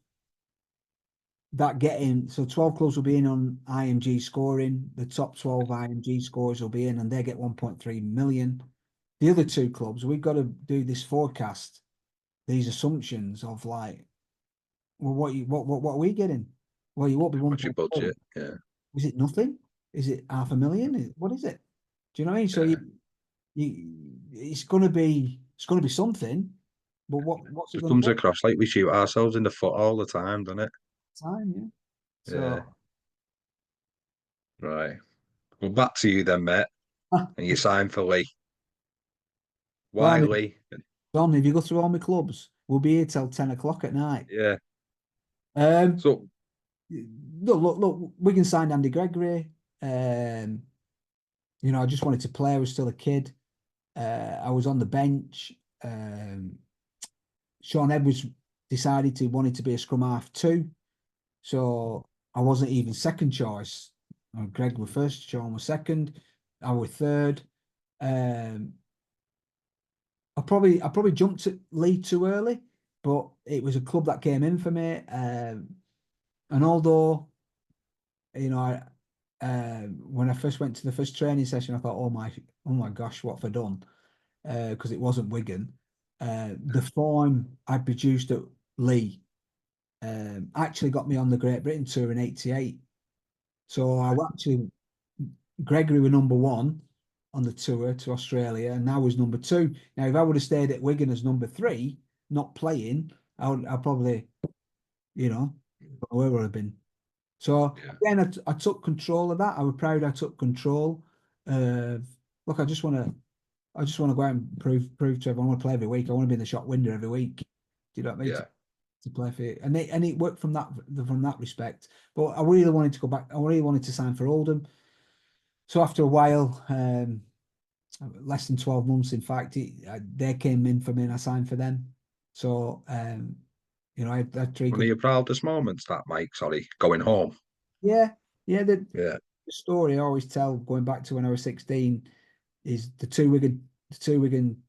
that get in. So 12 clubs will be in on IMG scoring. The top 12 IMG scores will be in and they get 1.3 million. The other two clubs, we've got to do this forecast, these assumptions of like, well, what are we getting? Well, you won't be what's your 1.4. budget? Yeah, Is it nothing? Is it 500,000? What is it? Do you know what I mean? So yeah. it's gonna be something, but what's it It gonna comes be? across like we shoot ourselves in the foot all the time, doesn't it? Time, yeah. Yeah, So right. Well, back to you then, mate. And you sign for Leigh. Well, I mean, Wiley. Don, if you go through all my clubs, we'll be here till 10 o'clock at night. Yeah. Um, So look, Wigan signed Andy Gregory. Um, I just wanted to play. I was still a kid. I was on the bench. Sean Edwards decided he wanted to be a scrum half too. So I wasn't even second choice. Greg was first, Sean was second, I was third. Um, I probably jumped at Leigh too early, but it was a club that came in for me. And although when I first went to the first training session, I thought, oh my gosh, what have I done? Because it wasn't Wigan. The form I produced at Leigh actually got me on the Great Britain tour in '88. So Gregory were number one on the tour to Australia, and now was number two. Now, if I would have stayed at Wigan as number three, not playing, I probably, where would I have been? So yeah, again, I took control of that. I was proud I took control. Look, I just want to go out and prove to everyone I want to play every week. I want to be in the shop window every week. Do you know what I mean? yeah. To play for it, and it worked from that respect. But I really wanted to go back. I really wanted to sign for Oldham. So after a while, less than 12 months, in fact, they came in for me and I signed for them. So I had three One of good. your proudest moments, that Mike. Sorry, going home. Yeah, yeah. Yeah, The story I always tell, going back to when I was 16, is the two Wigan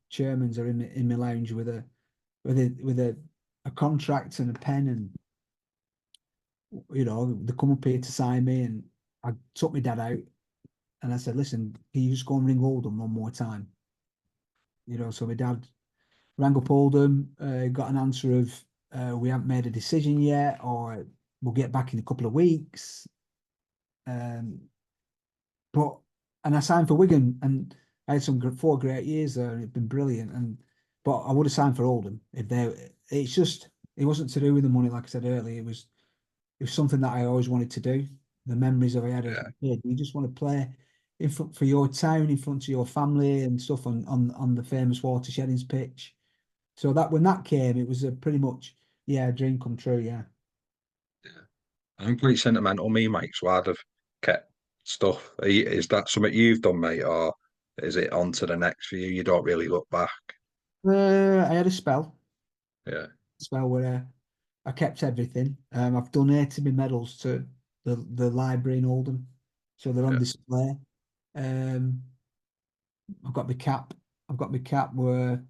chairmans are in my lounge with a contract and a pen, and they come up here to sign me, and I took my dad out and I said, listen, can you just go and ring Oldham one more time? So my dad rang up Oldham, got an answer of we haven't made a decision yet, or we'll get back in a couple of weeks. Um, but and I signed for Wigan, and I had 4 great years there, and it's been brilliant. But I would have signed for Oldham if they. It's just it wasn't to do with the money, like I said earlier. It was something that I always wanted to do. The memories that I had as a yeah. kid. You just want to play in front for your town, in front of your family and stuff on the famous water sheddings pitch. So that when that came, it was a pretty much a dream come true. Yeah. I'm quite sentimental, me, Mike. So I'd have kept stuff. Is that something you've done, mate, or is it on to the next for you? You don't really look back. I had Yeah, a spell where I kept everything. I've donated my medals to the library in Oldham, so they're on yeah, display. Um, I've got my cap. I've got my cap where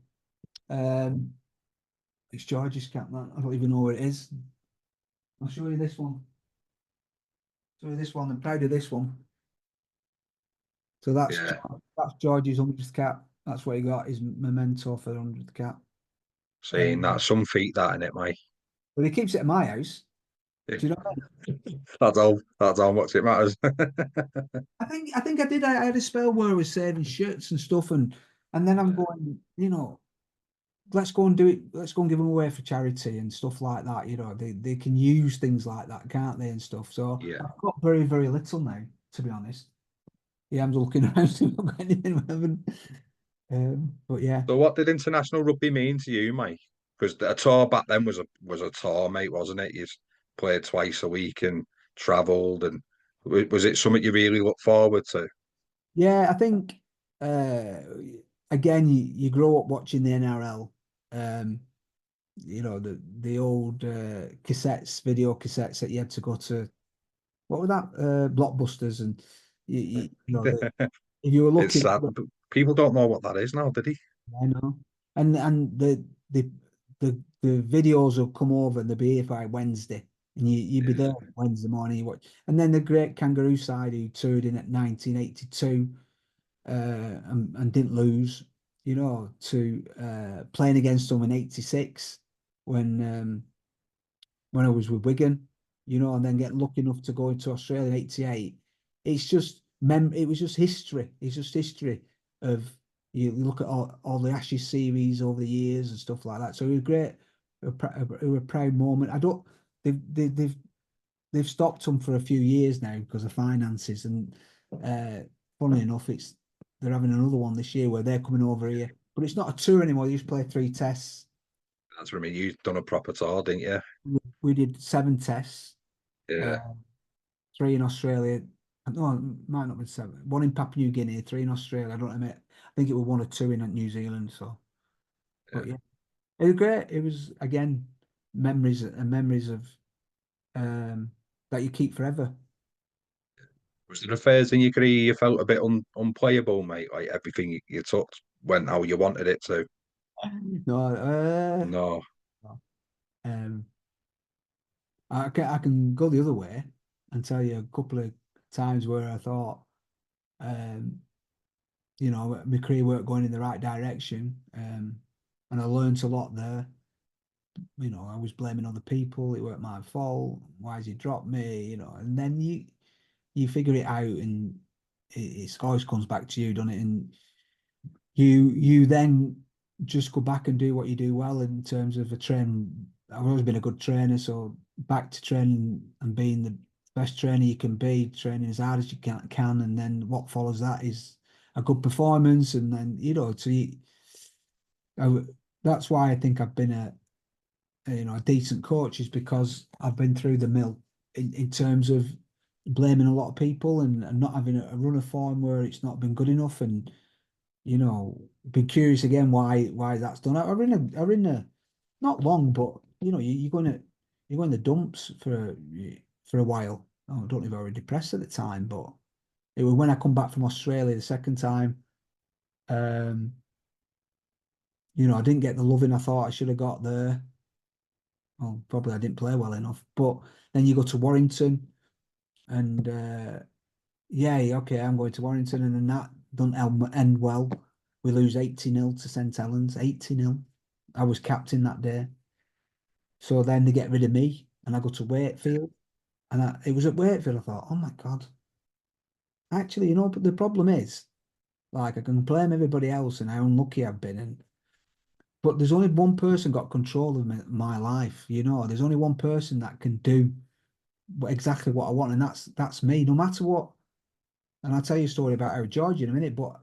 um, it's George's cap. That I don't even know where it is. I'll show you this one. Show you this one. I'm proud of this one. So yeah. that's George's 100th cap. That's what he got, his memento for the 100th cap. Saying that some feet that in it, Mike. But he keeps it at my house. Do you know what That's all. That's how much it matters. I think I did. I had a spell where I was saving shirts and stuff, and then I'm going, let's go and do it. Let's go and give them away for charity and stuff like that. They can use things like that, can't they, and stuff. So Yeah. I've got very, very little now, to be honest. Yeah, I'm looking around to look at anything we haven't. But yeah. So what did international rugby mean to you, Mike? Because a tour back then was a tour, mate, wasn't it? You played twice a week and travelled, and was it something you really look forward to? Yeah, I think uh, again you grow up watching the NRL. Um, the old video cassettes that you had to go to. What were that? Blockbusters, and if you were It's lucky, sad. People don't know what that is now, did he? I know, and the videos will come over and they'll be here by Wednesday, and you'd be there Yeah, Wednesday morning. You watch, and then the great Kangaroo side who toured in at 1982 and didn't lose, to playing against them in '86 when when I was with Wigan, and then getting lucky enough to go into Australia in '88. It's just it was just history. It's just history of you look at all the Ashes series over the years and stuff like that. So it was great, a proud moment. I don't they've stopped them for a few years now because of finances and funnily enough, they're having another one this year where they're coming over here but it's not a tour anymore. You just play 3 tests. That's what I mean. You've done a proper tour, didn't you? We did 7 tests, uh, Yeah, 3 in Australia. No, it might not be 7. One in Papua New Guinea, 3 in Australia. I don't know. I think it was 1 or 2 in New Zealand. So, yeah. but yeah, it was great. It was again memories and memories of that you keep forever. Was there a phase in your career you felt a bit unplayable, mate? Like everything you touched went how you wanted it to? No, No. no. um, I can go the other way and tell you a couple of times where I thought, um, my career weren't going in the right direction, and I learned a lot there. I was blaming other people. It weren't my fault. Why has he dropped me? And then you figure it out, and it always comes back to you, doesn't it? And you then just go back and do what you do well in terms of a train. I've always been a good trainer, so back to training and being the best trainer you can be, training as hard as you can, and then what follows that is a good performance, and then I, that's why I think I've been a decent coach is because I've been through the mill in terms of blaming a lot of people and not having a run of form where it's not been good enough and been curious again why that's done. I in a not long, but you're going the dumps for a while. Oh, I don't know if I was depressed at the time, but it was when I come back from Australia the second time. Um, I didn't get the loving I thought I should have got there. Well, probably I didn't play well enough. But then you go to Warrington, and yeah, okay, I'm going to Warrington, and then that doesn't end well. We lose 80-0 to St Helens, 80-0. I was captain that day. So then they get rid of me, and I go to Wakefield. And it was at Wakefield, I thought, oh my God. Actually, but the problem is, like, I can blame everybody else and how unlucky I've been. But there's only one person got control of my life, There's only one person that can do exactly what I want, and that's me. No matter what, and I'll tell you a story about our George in a minute, but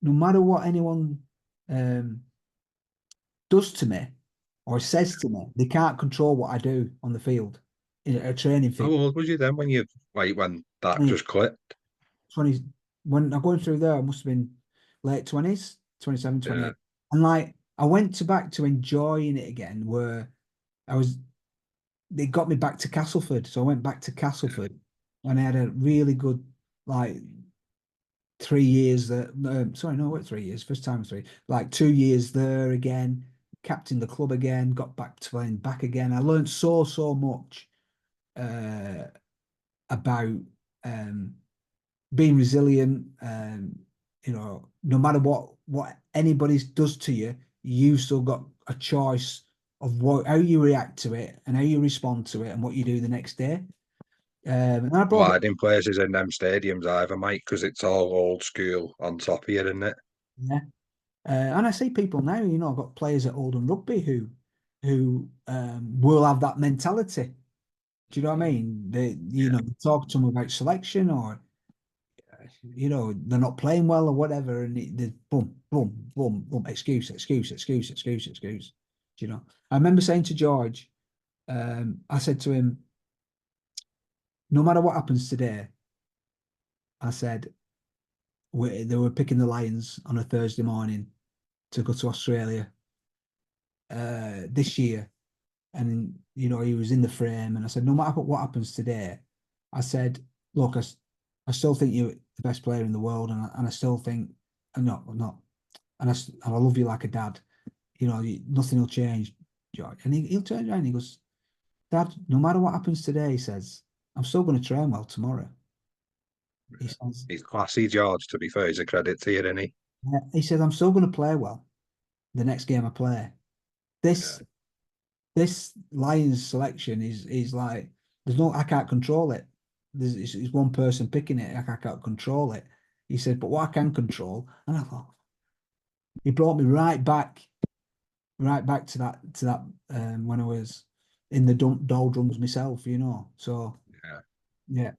no matter what anyone um, does to me or says to me, they can't control what I do on the field in a training How field. old was you then when that 20, just clicked? 20 when I'm going through there, I must have been late 20s, 27, Yeah, 28. And like I went back to enjoying it again, where I was they got me back to Castleford. So I went back to yeah. Castleford and I had a really good like 3 years there. Sorry, no, what 3 years? First time 3. Like 2 years there again, captained the club again, got back to playing back again. I learned so much uh, about um, being resilient. No matter what anybody does to you, you've still got a choice of how you react to it and how you respond to it and what you do the next day. And I brought it. Gliding places in them stadiums either, mate, because it's all old school on top of you, isn't it? Yeah. And I see people now, I've got players at Oldham Rugby who will have that mentality. Do you know what I mean? They talk to them about selection or, they're not playing well or whatever. And they boom, boom, boom, boom, excuse, excuse, excuse, excuse, excuse. Do you know? I remember saying to George, I said to him, no matter what happens today, I said, they were picking the Lions on a Thursday morning to go to Australia this year. And he was in the frame, and I said, no matter what happens today, I said, look, I still think you're the best player in the world, and I still think, and not, and I love you like a dad. Nothing will change, George. And he'll turn around and he goes, Dad, no matter what happens today, he says, I'm still going to train well tomorrow. He says, He's classy, George. To be fair, he's a credit to you, isn't he? yeah. He says, I'm still going to play well the next game I play. Yeah. This this Lions selection is like I can't control it. It's one person picking it. I can't control it. He said, but what I can control, and I thought he brought me right back to that when I was in the doldrums myself, So Yeah. yeah,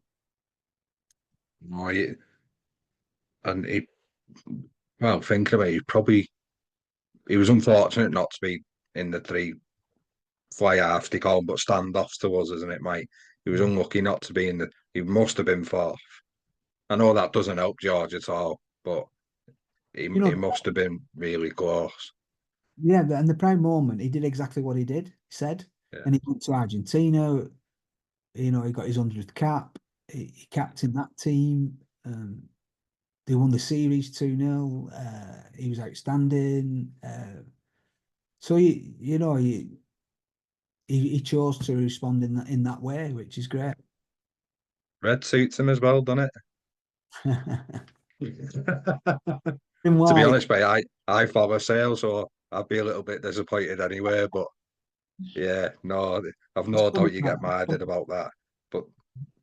Oh, and he, well, thinking about it, he probably he was unfortunate not to be in the three fly half they call them, but standoffs to us, isn't it, mate? He was unlucky not to be in the. He must have been fourth. I know that doesn't help George at all, but You he know, must have been really close. yeah, and the proud moment, he did exactly what he did. He said, Yeah, and he went to Argentina. You know, he got his 100th cap. He captained that team. They won the series 2-0. He was outstanding. So you know, he chose to respond in that way, which is great. red suits him as well, doesn't it? In To be white, honest, mate, I follow sales, so I'd be a little bit disappointed anyway. But yeah, no, I've it's no funny, doubt you that. get minded about that. But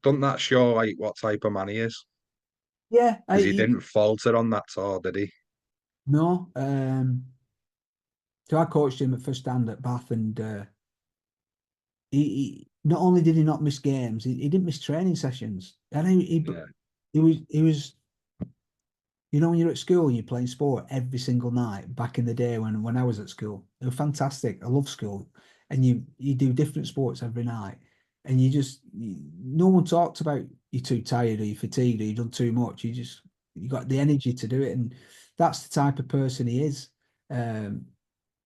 doesn't that show like what type of man he is? Yeah, Because he didn't falter on that tour, did he? no. So I coached him at first stand at Bath, and he not only did he not miss games, he didn't miss training sessions. And Yeah, he was you know when you're at school and you're playing sport every single night back in the day when I was at school. It was fantastic. I love school. And you do different sports every night. And no one talked about you're too tired or you're fatigued or you've done too much. You got the energy to do it. And that's the type of person he is. Um,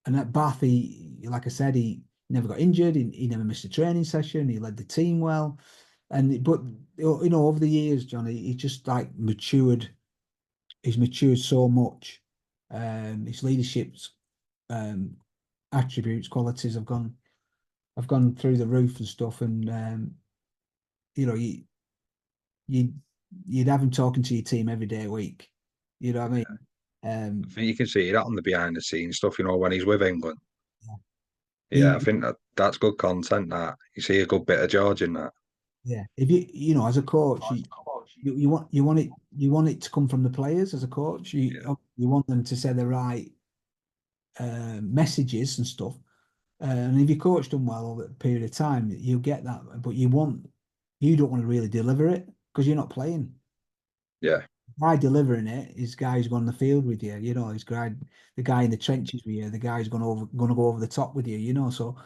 and at Bath, like I said, he never got injured. He never missed a training session. He led the team well. But you know, over the years, Johnny, he just like matured. He's matured so much. His leadership's um, attributes, qualities have gone through the roof and stuff. And you know, you you'd have him talking to your team every day a week. You know what I mean? I Um, think you can see that on the behind the scenes stuff. You know, when he's with England. Yeah, I he think that's good content. That you see a good bit of George in that. Yeah, if you know, as a coach, you want it to come from the players as a coach. Yeah, You want them to say the right messages and stuff. And if you coach them well over a period of time, you'll get that. But you don't want to really deliver it because you're not playing. yeah, The guy delivering it is guy who's gone on the field with you. You know, the guy in the trenches with you, the guy who's going to go over the top with you. You know, so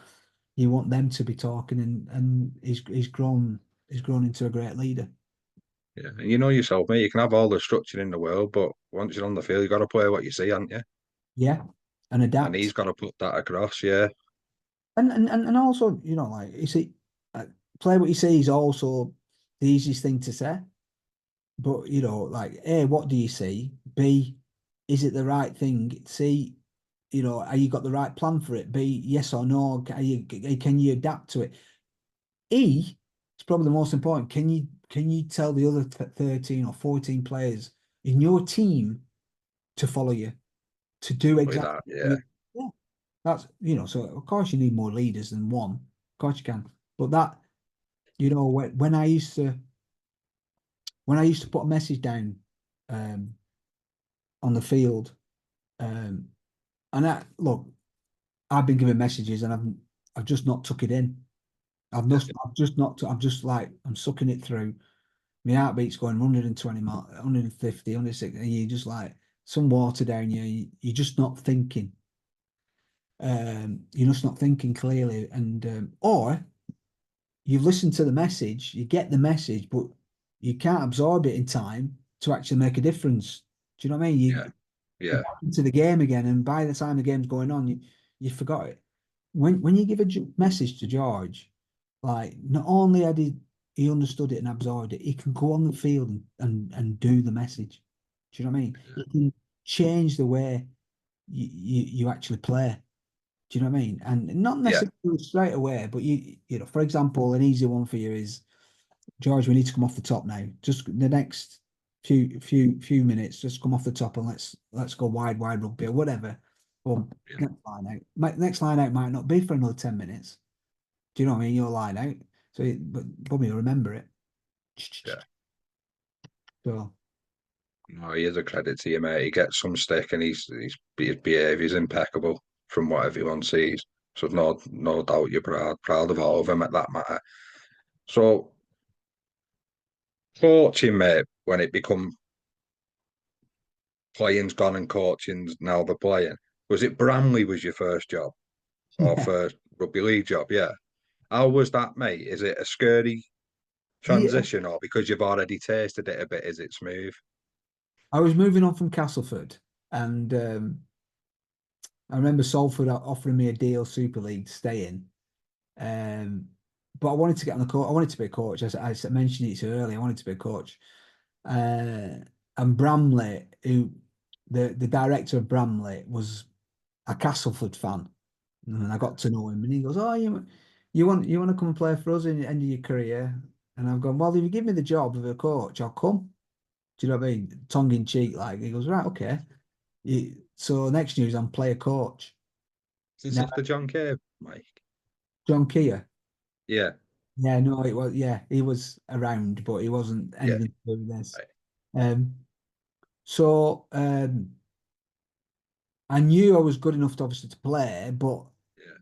you want them to be talking, and he's grown into a great leader. yeah. And you know yourself, mate. You can have all the structure in the world, but once you're on the field, you got to play what you see, haven't you? Yeah, and And he's adapt. got to put that across. Yeah, And also, you know, like you see, uh, play what you see is also the easiest thing to say. But you know, like, A, what do you see? B, is it the right thing? C, you know, are you got the right plan for it? B, yes or no? Can you adapt to it? E, it's probably the most important. Can you tell the other 13 or 14 players in your team to follow you, to do with exactly that. what Yeah, you, yeah. That's, you know, so of course you need more leaders than one. Of course you can. But that, you know, when I used to put a message down um, on the field, um, and look, I've been given messages and I've just not took it in. I've just not, I'm just like, I'm sucking it through. My heartbeat's going 120 miles, 150, 160, and you just like some water down you. You're just not thinking. You're just not thinking clearly, and or you listen to the message, you get the message, but you can't absorb it in time to actually make a difference. Do you know what I mean? yeah, You're yeah, back into the game again, and by the time the game's going on, you forgot it. When you give a message to George, like not only had he understood it and absorbed it, he can go on the field and do the message. Do you know what I mean? He can change the way you actually play. Do you know what I mean? And not yeah, necessarily straight away, but you know, for example, an easy one for you is George, we need to come off the top now. Just the next few minutes, just come off the top and let's go wide rugby or whatever. Boom, yeah, next line out. Next line out might not be for another 10 minutes. Do you know what I mean? Your line out. So but Bobby will remember it. yeah. So No, he is a credit to you, mate. He gets some stick, and his behaviour is impeccable from what everyone sees. So no doubt you're proud of all of them at that matter. So coaching, mate, when it become playing's gone and coaching's now the playing. Was it Bramley was your first job or Yeah. first rugby league job? Yeah. How was that, mate? Is it a scary Yeah. transition, or because you've already tasted it a bit, is it smooth? I was moving on from Castleford, and I remember Salford offering me a deal Super League to stay in. Um, but I wanted to get on the court. I wanted to be a coach. I mentioned it to you earlier. I wanted to be a coach. And Bramley, who the director of Bramley was a Castleford fan, and I got to know him. And he goes, "Oh, you want to come and play for us in the end of your career?" And I've gone, "Well, if you give me the job of a coach, I'll come." Do you know what I mean? Tongue in cheek, like he goes, "Right, okay." So next news, I'm player coach. Is Now, this the John Kay, Mike? John Keir. Yeah, Yeah, no, it was, yeah, he was around, but he wasn't yeah, anything to do with this. right, Um, so I knew I was good enough to obviously to play, but yeah,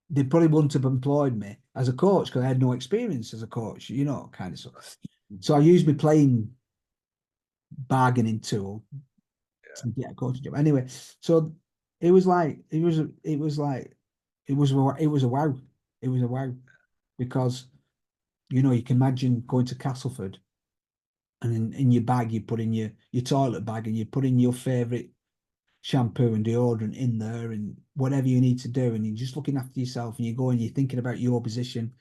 they probably wouldn't have employed me as a coach because I had no experience as a coach, kind of right, stuff. So I used my playing bargaining tool yeah, to get a coaching job. Anyway, so it was a wow. It was a wow because you can imagine going to Castleford and in your bag you put in your toilet bag and you put in your favorite shampoo and deodorant in there and whatever you need to do and you're just looking after yourself and you go and you're thinking about your position.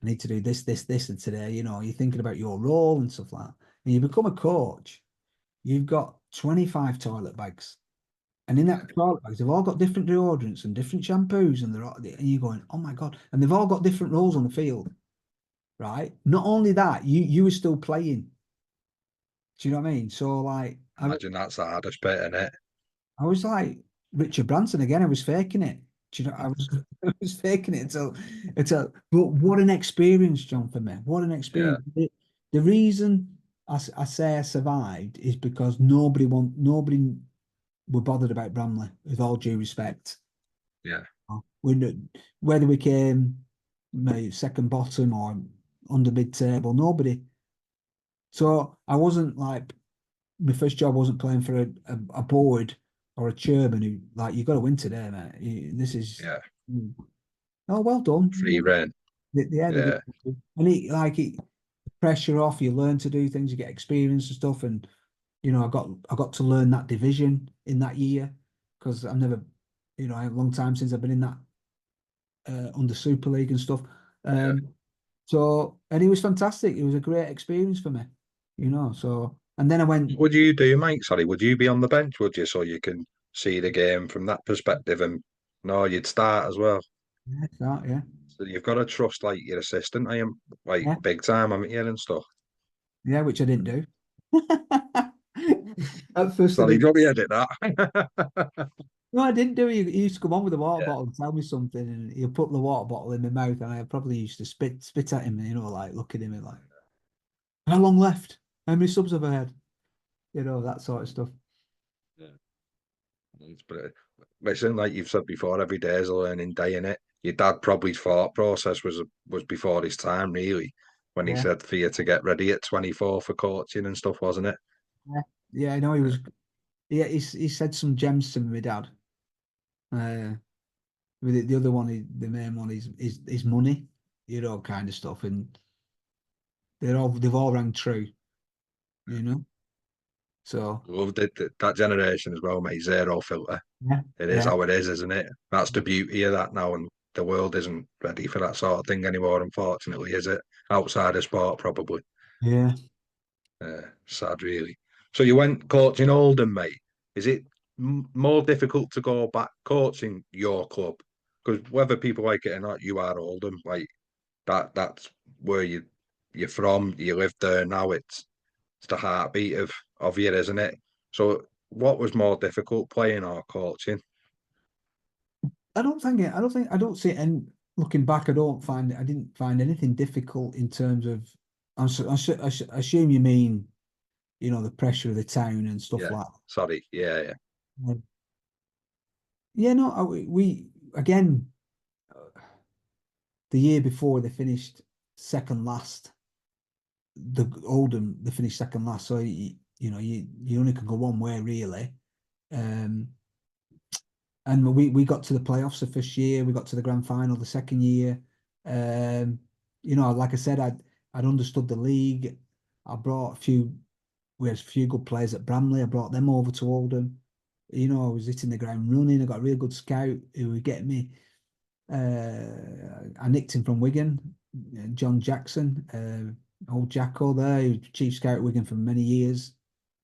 I need to do this, this, this, and today, you're thinking about your role and stuff like that. And you become a coach, you've got 25 toilet bags. And in yeah. that toilet bags, they've all got different deodorants and different shampoos, and you're going, oh my God. And they've all got different roles on the field, right? Not only that, you were still playing. Do you know what I mean? So like Imagine that's the hardest bit, in it. I was like Richard Branson again. I was faking it. Do you know? I was faking it But what an experience, John, for me. What an Yeah, experience. The reason I say I survived is because nobody were bothered about Bramley. With all due respect, yeah. whether we came second bottom or under mid table, nobody. So I wasn't like my first job wasn't playing for a board or a chairman who like you got to win today, mate. This is Yeah, oh well done. free reign. Yeah, they did. Yeah, And it pressure off. You learn to do things. You get experience and stuff. And I got to learn that division in that year because I've never, a long time since I've been in that under Super League and stuff. yeah. And it was fantastic. It was a great experience for me, So and then I went. What would you do, Mike? Sorry, would you be on the bench, would you, so you can see the game from that perspective? And no, you'd start as well. Yeah, that, yeah. So you've got to trust like your assistant. I am like Yeah. big time. I'm here and stuff. Yeah, which I didn't do. At first, I Sorry, didn't. got me edit that. No, I didn't do it. He used to come on with a water Yeah, bottle and tell me something, and he'll put the water bottle in my mouth, and I probably used to spit at him, like look at him and like, how long left? How many subs have I had? That sort of stuff. yeah. But listen, like you've said before, every day is a learning day in it. Your dad probably thought process was before his time, really, when he Yeah, said for you to get ready at 24 for coaching and stuff, wasn't it? yeah, yeah. I know he was. Yeah, he said some gems to me, my dad. Uh, with the other one, the main one is money, kind of stuff, and they've all rang true, you know. So Loved it. That generation as well, mate. Zero filter. yeah, It is yeah, how it is, isn't it? That's the beauty of that now, and the world isn't ready for that sort of thing anymore, unfortunately, is it? Outside of sport, probably. yeah. Sad, really. So you went coaching Oldham, mate. Is it more difficult to go back coaching your club? Because whether people like it or not, you are Oldham. Like that's where you're from. You live there now. It's the heartbeat of you, isn't it? So what was more difficult, playing or coaching? I don't see it. And looking back, I didn't find anything difficult in terms of. I assume you mean, the pressure of the town and stuff Yeah. like Sorry. Yeah, yeah. that. Yeah, no, we again the year before they finished second last. The Oldham they finished second last, so you only can go one way really. Um, and we got to the playoffs the first year. We got to the grand final the second year. You know, like I said, I'd understood the league. I brought a few. We had a few good players at Bramley. I brought them over to Oldham. You know, I was hitting the ground running. I got a real good scout who would get me. I nicked him from Wigan, John Jackson, old Jacko there, who was chief scout at Wigan for many years.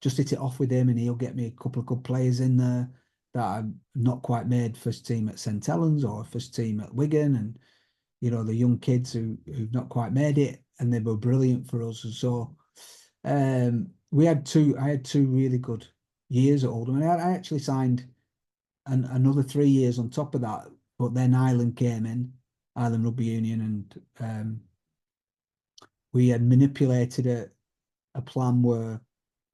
Just hit it off with him, and he'll get me a couple of good players in there that I'm not quite made first team at St Helens or first team at Wigan, and you know the young kids who've not quite made it, and they were brilliant for us. And so we had two. I had two really good years at Oldham, and I actually signed another 3 years on top of that. But then Ireland came in, Ireland Rugby Union, and we had manipulated a plan where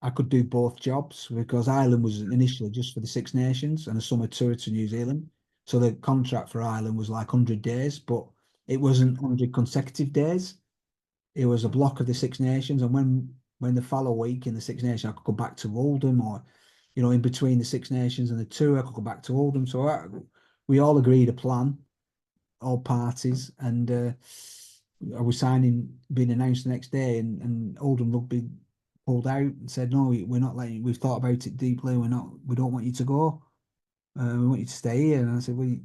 I could do both jobs because Ireland was initially just for the Six Nations and a summer tour to New Zealand. So the contract for Ireland was like 100 days, but it wasn't 100 consecutive days. It was a block of the Six Nations, and when the follow week in the Six Nations, I could go back to Oldham, or you know, in between the Six Nations and the tour, I could go back to Oldham. So we all agreed a plan, all parties, and I was signing, being announced the next day, and Oldham Rugby pulled out and said, "No, we're not letting. We've thought about it deeply. We're not. We don't want you to go. We want you to stay here." And I said, "Well, you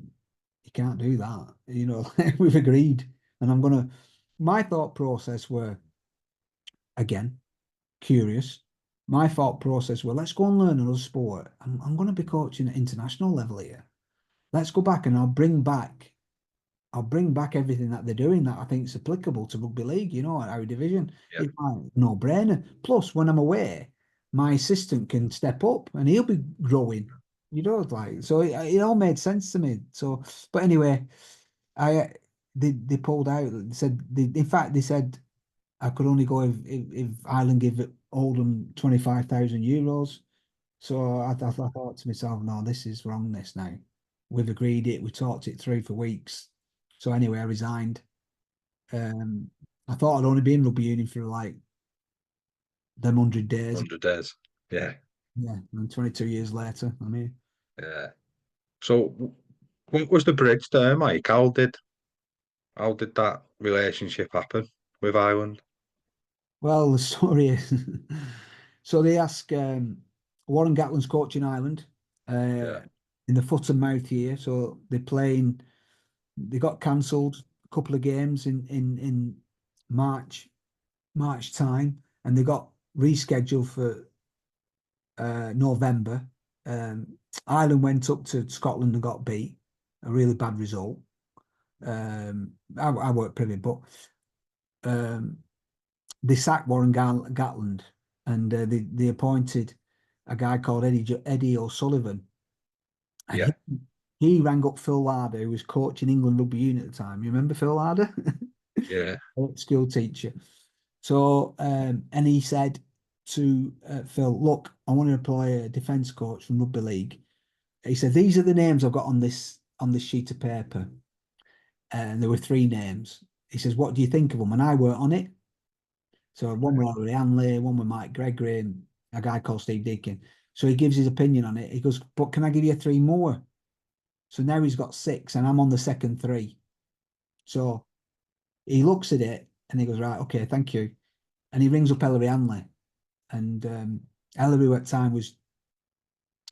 can't do that. You know, we've agreed, and I'm gonna." My thought process were again curious. My thought process were, let's go and learn another sport. I'm going to be coaching at international level here. Let's go back, and I'll bring back everything that they're doing that I think is applicable to rugby league, you know, at our division. Yeah. It's like no brainer. Plus, when I'm away, my assistant can step up and he'll be growing, you know, like, so it all made sense to me. So, but anyway, I, they pulled out. They said, in fact, they said I could only go if Ireland give Oldham 25,000 euros. So I thought to myself, no, this is wrong. This now, we've agreed it. We talked it through for weeks. So anyway, I resigned. I thought I'd only be in rugby union for like them 100 days. 100 days. Yeah. Yeah, and 22 years later, I mean, Yeah. So what was the bridge there, Mike? How did that relationship happen with Ireland? well, the story is, so they ask Warren Gatland's coaching Ireland Yeah. in the foot and mouth year. So they're playing. They got cancelled a couple of games in March time, and they got rescheduled for November. Ireland went up to Scotland and got beat, a really bad result. I weren't privy, but um, they sacked Warren Gatland, and they appointed a guy called Eddie O'Sullivan, and Yeah. he rang up Phil Larder, who was coaching England rugby union at the time. You remember Phil Larder? Yeah. School teacher. So, and he said to Phil, look, I want to employ a defence coach from rugby league. He said, these are the names I've got on this sheet of paper. And there were three names. He says, what do you think of them? And I weren't on it. So one was Larry Hanley, one was Mike Gregory, and a guy called Steve Deakin. So he gives his opinion on it. He goes, but can I give you three more? So now he's got six, and I'm on the second three. So he looks at it and he goes, right, okay, thank you. And he rings up Ellery Hanley. And Ellery at the time was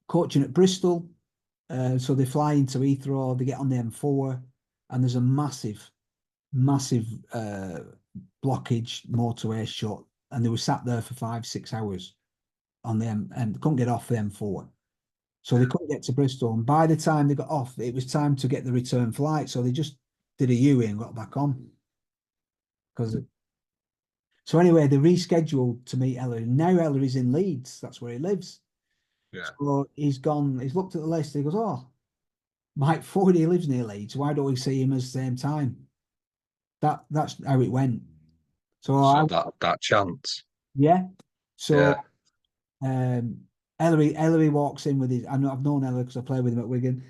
coaching at Bristol. So they fly into Heathrow, they get on the M4, and there's a massive blockage, motorway shut. And they were sat there for 5-6 hours on the M, and couldn't get off the M4. So they couldn't get to Bristol. And by the time they got off, it was time to get the return flight. So they just did a U and got back on. So anyway, they rescheduled to meet Ellery. Now Ellery's in Leeds. That's where he lives. Yeah. So he's gone. He's looked at the list. He goes, "Oh, Mike Ford, he lives near Leeds. Why don't we see him at the same time?" That's how it went. So So that chance. yeah. Yeah. So Ellery walks in with his. I've known Ellery because I played with him at Wigan.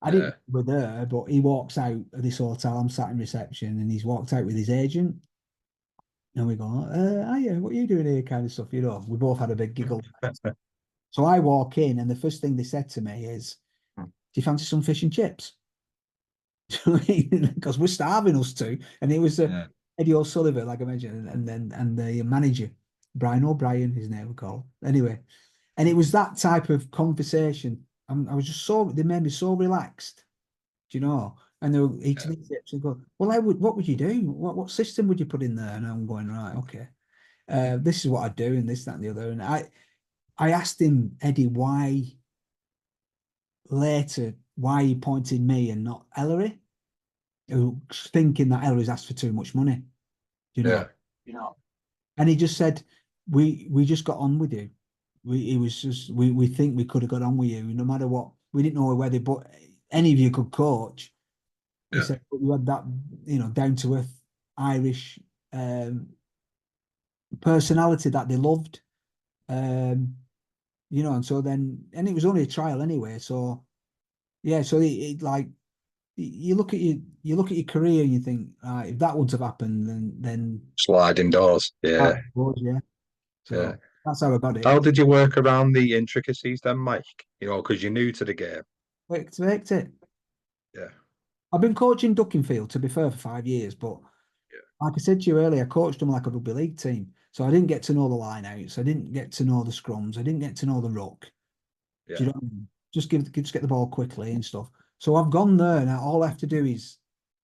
I Yeah. didn't with her, but he walks out of this hotel. I'm sat in reception, and he's walked out with his agent. And we go, yeah, what are you doing here? Kind of stuff, you know. We both had a big giggle. So I walk in, and the first thing they said to me is, you fancy some fish and chips? Because we're starving, us two. And it was Yeah. Eddie O'Sullivan, like I mentioned, and the manager, Brian O'Brien, his name we call. Anyway, and it was that type of conversation. I was just so, they made me so relaxed, do you know? And they were eating Yeah. the chips and go, well, what would you do? What system would you put in there? And I'm going, right, okay. This is what I do, and this, that, and the other. And I asked him, Eddie, why he pointed me and not Ellery, who thinking that Ellery's asked for too much money, you Yeah. know. And he just said, we just got on with you. It was just we think we could have got on with you, no matter what. We didn't know whether, but any of you could coach. He Yeah. said, but you had that, down to earth Irish personality that they loved. Um, and so then, and it was only a trial anyway. So yeah, so it like you look at your career and you think, if that wouldn't have happened, then Sliding doors. Yeah. yeah. Yeah. So that's how I got it. How did you work around the intricacies then, Mike? Because you're new to the game. Expect it. Yeah. I've been coaching Dukenfield, to be fair, for 5 years, but like I said to you earlier, I coached them like a rugby league team. So I didn't get to know the lineouts. I didn't get to know the scrums. I didn't get to know the ruck. Yeah. Do you know what I mean? Just get the ball quickly and stuff. So I've gone there now. All I have to do is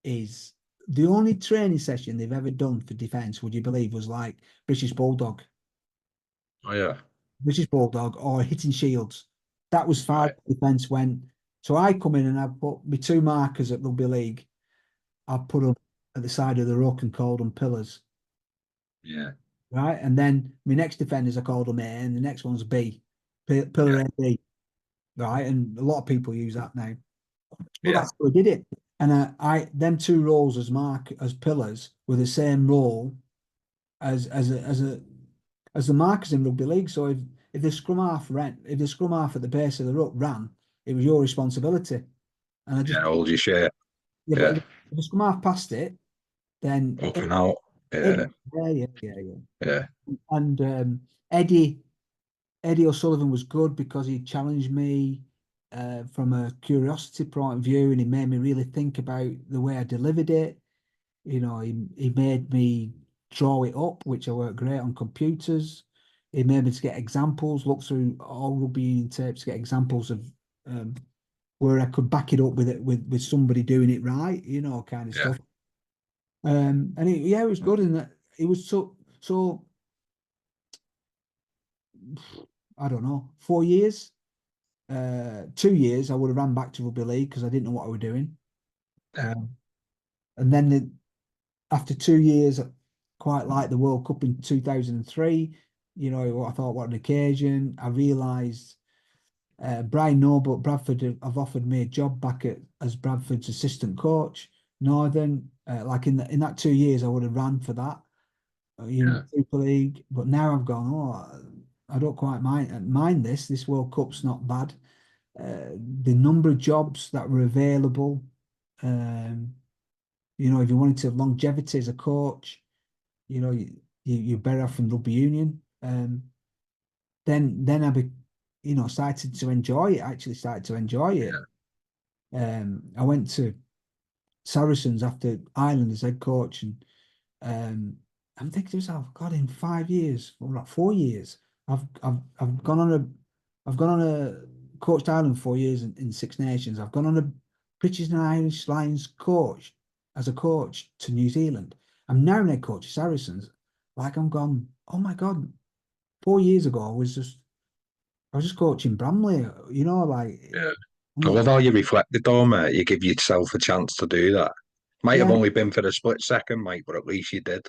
the only training session they've ever done for defence, would you believe, was like British Bulldog, Oh yeah. British Bulldog, or hitting shields. That was five Right. defence when. So I come in and I put my two markers at rugby league. I put them at the side of the ruck and called them pillars. Yeah. Right. And then my next defenders, I called them A, and the next one's B, pillar Yeah. A, B. Right. And a lot of people use that now. But Yeah. that's how I did it. And them two roles as pillars were the same role as the markers in rugby league. So if the scrum half at the base of the ruck ran, it was your responsibility. And I just Yeah. Hold your share. yeah, but Yeah. if the scrum half passed it, then Up and out. Yeah. yeah. Yeah. And Eddie O'Sullivan was good because he challenged me from a curiosity point of view, and he made me really think about the way I delivered it. He made me draw it up, which I worked great on computers. He made me to get examples, look through all rugby union tapes, get examples of um, where I could back it up with with somebody doing it right, kind of Yeah. stuff. And it was good, and it was so. I don't know, 4 years, 2 years, I would have ran back to rugby league because I didn't know what I was doing. Yeah. And then after 2 years, I quite like the World Cup in 2003. I thought, what an occasion. I realised Brian Noble at Bradford have offered me a job back as Bradford's assistant coach, Northern. Like in that 2 years, I would have ran for that, Yeah. Super League. But now I've gone, I don't quite mind this. This World Cup's not bad. The number of jobs that were available. Um, if you wanted to have longevity as a coach, you're better off in rugby union. Then started to enjoy it. Actually, started to enjoy it. Yeah. I went to Saracens after Ireland as head coach, and I'm thinking to myself, God, in 5 years, or not 4 years, I've gone on a coached Ireland 4 years in Six Nations. I've gone on a British and Irish Lions coach as a coach to New Zealand. I'm now head coach of Saracens. Like I'm gone, oh my God, 4 years ago I was just coaching Bramley, like Yeah. and I it, love how you reflected though, mate. You give yourself a chance to do that. Might have yeah, only been for a split second, mate, but at least you did.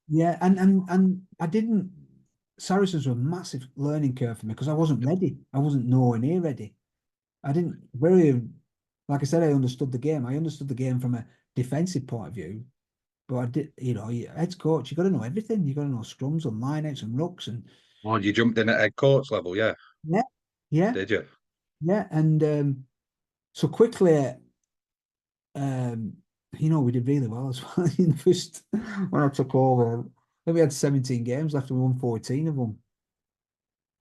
yeah, and I didn't. Saracens were a massive learning curve for me because I wasn't ready. I wasn't nowhere near ready. I didn't very, like I said, I understood the game. I understood the game from a defensive point of view, but I did, head coach, you got to know everything. You got to know scrums and lineouts and rucks and Oh, you jumped in at head coach level, yeah. yeah, yeah, Did you? yeah. And so quickly, um, we did really well as well in the first when I took over. Then we had 17 games left and we won 14 of them.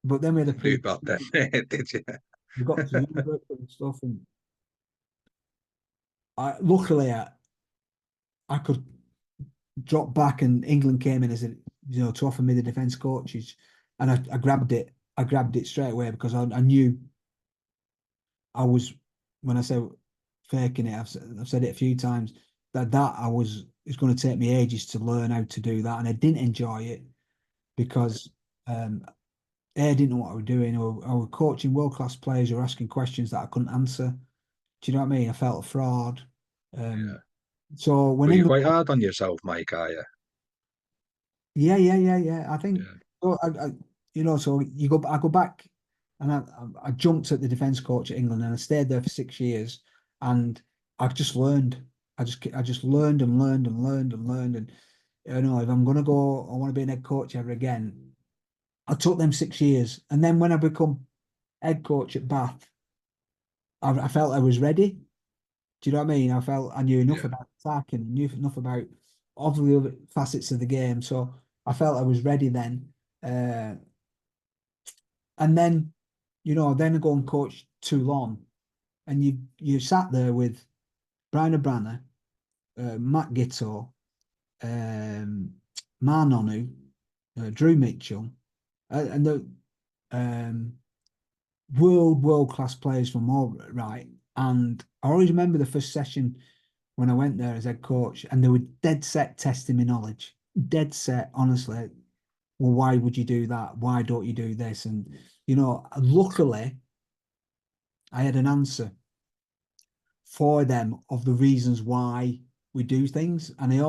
But then we had a Didn't do pre bad then, did you? we got to Europe and stuff, and luckily I could drop back, and England came in as a to offer me the defence coaches, and I grabbed it. I grabbed it straight away because I knew I was, when I say faking it, I've said it a few times, that I was, it's going to take me ages to learn how to do that, and I didn't enjoy it because um, I didn't know what I was doing. I was coaching world class players who were asking questions that I couldn't answer. Do you know what I mean? I felt a fraud. Yeah. Um, so when But you're England, quite hard on yourself, Mike, are you? yeah. I think Yeah. so. So I go back, and I jumped at the defence coach at England, and I stayed there for 6 years, and I've just learned. I just learned and learned and learned and learned, and if I'm gonna go, I want to be an head coach ever again. I took them 6 years, and then when I become head coach at Bath, I felt I was ready. Do you know what I mean? I felt I knew enough Yeah. about attacking, knew enough about all the other facets of the game. So I felt I was ready then. Uh, and then, then I go and coach Toulon, and you sat there with Brian O'Brien, Matt Gitto, um, Marnonu, Drew Mitchell, and the um, world class players from all right. And I always remember the first session when I went there as head coach, and they were dead set testing my knowledge. Dead set, honestly. Well, why would you do that? Why don't you do this? And luckily, I had an answer for them of the reasons why we do things, and it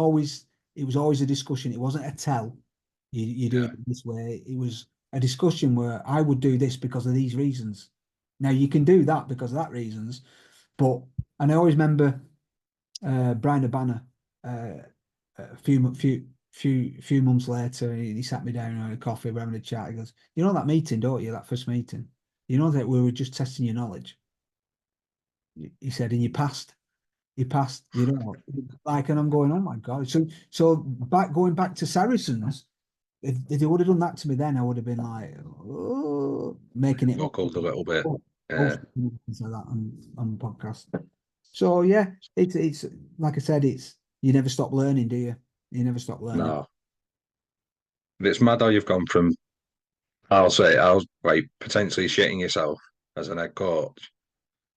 was always a discussion. It wasn't a tell. You do Yeah. it this way. It was a discussion where I would do this because of these reasons. Now you can do that because of that reasons, but and I always remember Brian Urbana, a few months later, he sat me down on a coffee, we're having a chat. He goes, "You know that meeting, don't you? That first meeting. You know that we were just testing your knowledge." He said, "And you passed. You passed. Like." And I'm going, "Oh my god!" So going back to Saracens. If they would have done that to me then, I would have been like, oh, making it up. Buckled a little bit. Most Yeah. things like that on the podcast. So yeah, it's like I said, it's you never stop learning, do you? You never stop learning. No. It's mad how you've gone from, I'll say, I was like potentially shitting yourself as an head coach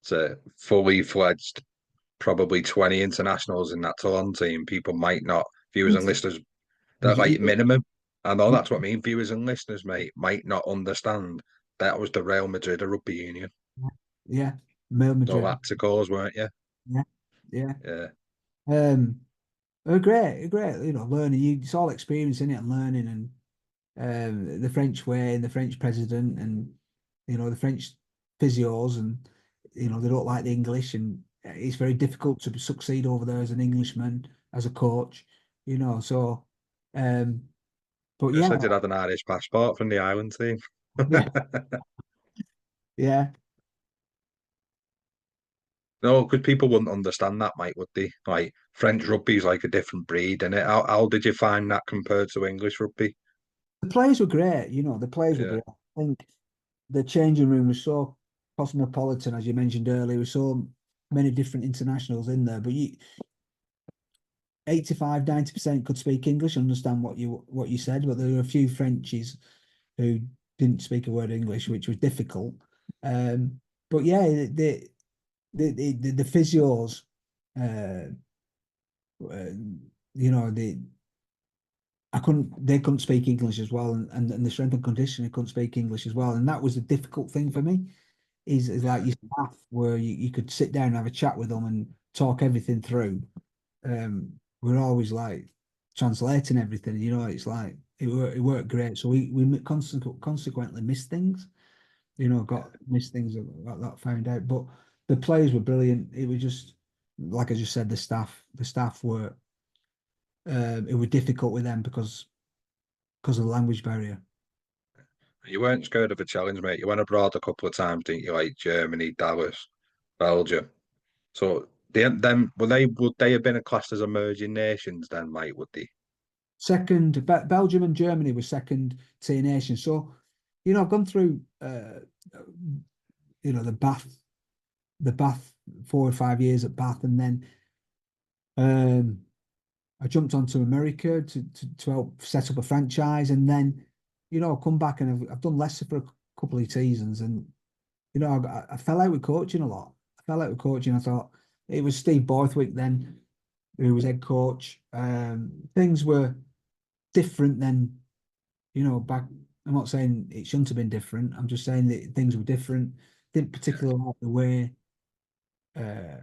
to fully fledged, probably 20 internationals in that Toulon team. People might not, viewers and listeners, that like Yeah, minimum. I know that's what I mean. Viewers and listeners, mate, might not understand that was the Real Madrid of rugby union. yeah, Real Madrid. Galacticos, weren't you? Yeah, yeah. Yeah. Um, they're great. Learning. It's all experience in it and learning, and the French way and the French president and the French physios, and they don't like the English, and it's very difficult to succeed over there as an Englishman as a coach. So um but You yeah, said you had an Irish passport from the island team. yeah, yeah. No, because people wouldn't understand that, Mike, would they? Like French rugby is like a different breed, and how did you find that compared to English rugby? The players were great. The players were Yeah, great. I think the changing room was so cosmopolitan, as you mentioned earlier, with so many different internationals in there. But 85, 90% could speak English, understand what you said, but there were a few Frenchies who didn't speak a word of English, which was difficult. But yeah, the physios, uh, uh, the they couldn't speak English as well, and the strength and conditioning couldn't speak English as well, and that was a difficult thing for me. Is like yeah. your staff where you could sit down and have a chat with them and talk everything through. We're always like translating everything. It's like it worked great. So we consequently missed things. Got missed things that found out. But the players were brilliant. It was just like I just said, the staff were it was difficult with them because of the language barrier. You weren't scared of a challenge, mate. You went abroad a couple of times, didn't you? Like Germany, Dallas, Belgium. So them would they have been a classed as emerging nations then, Mike? Would they? Second, Belgium and Germany were second tier nations. So, I've gone through the Bath 4 or 5 years at Bath, and then I jumped onto America to help set up a franchise, and then, come back and I've done Leicester for a couple of seasons, and I fell out with coaching a lot. I fell out with coaching. I thought it was Steve Borthwick then who was head coach. Things were different then, back. I'm not saying it shouldn't have been different. I'm just saying that things were different. Didn't particularly like the way uh,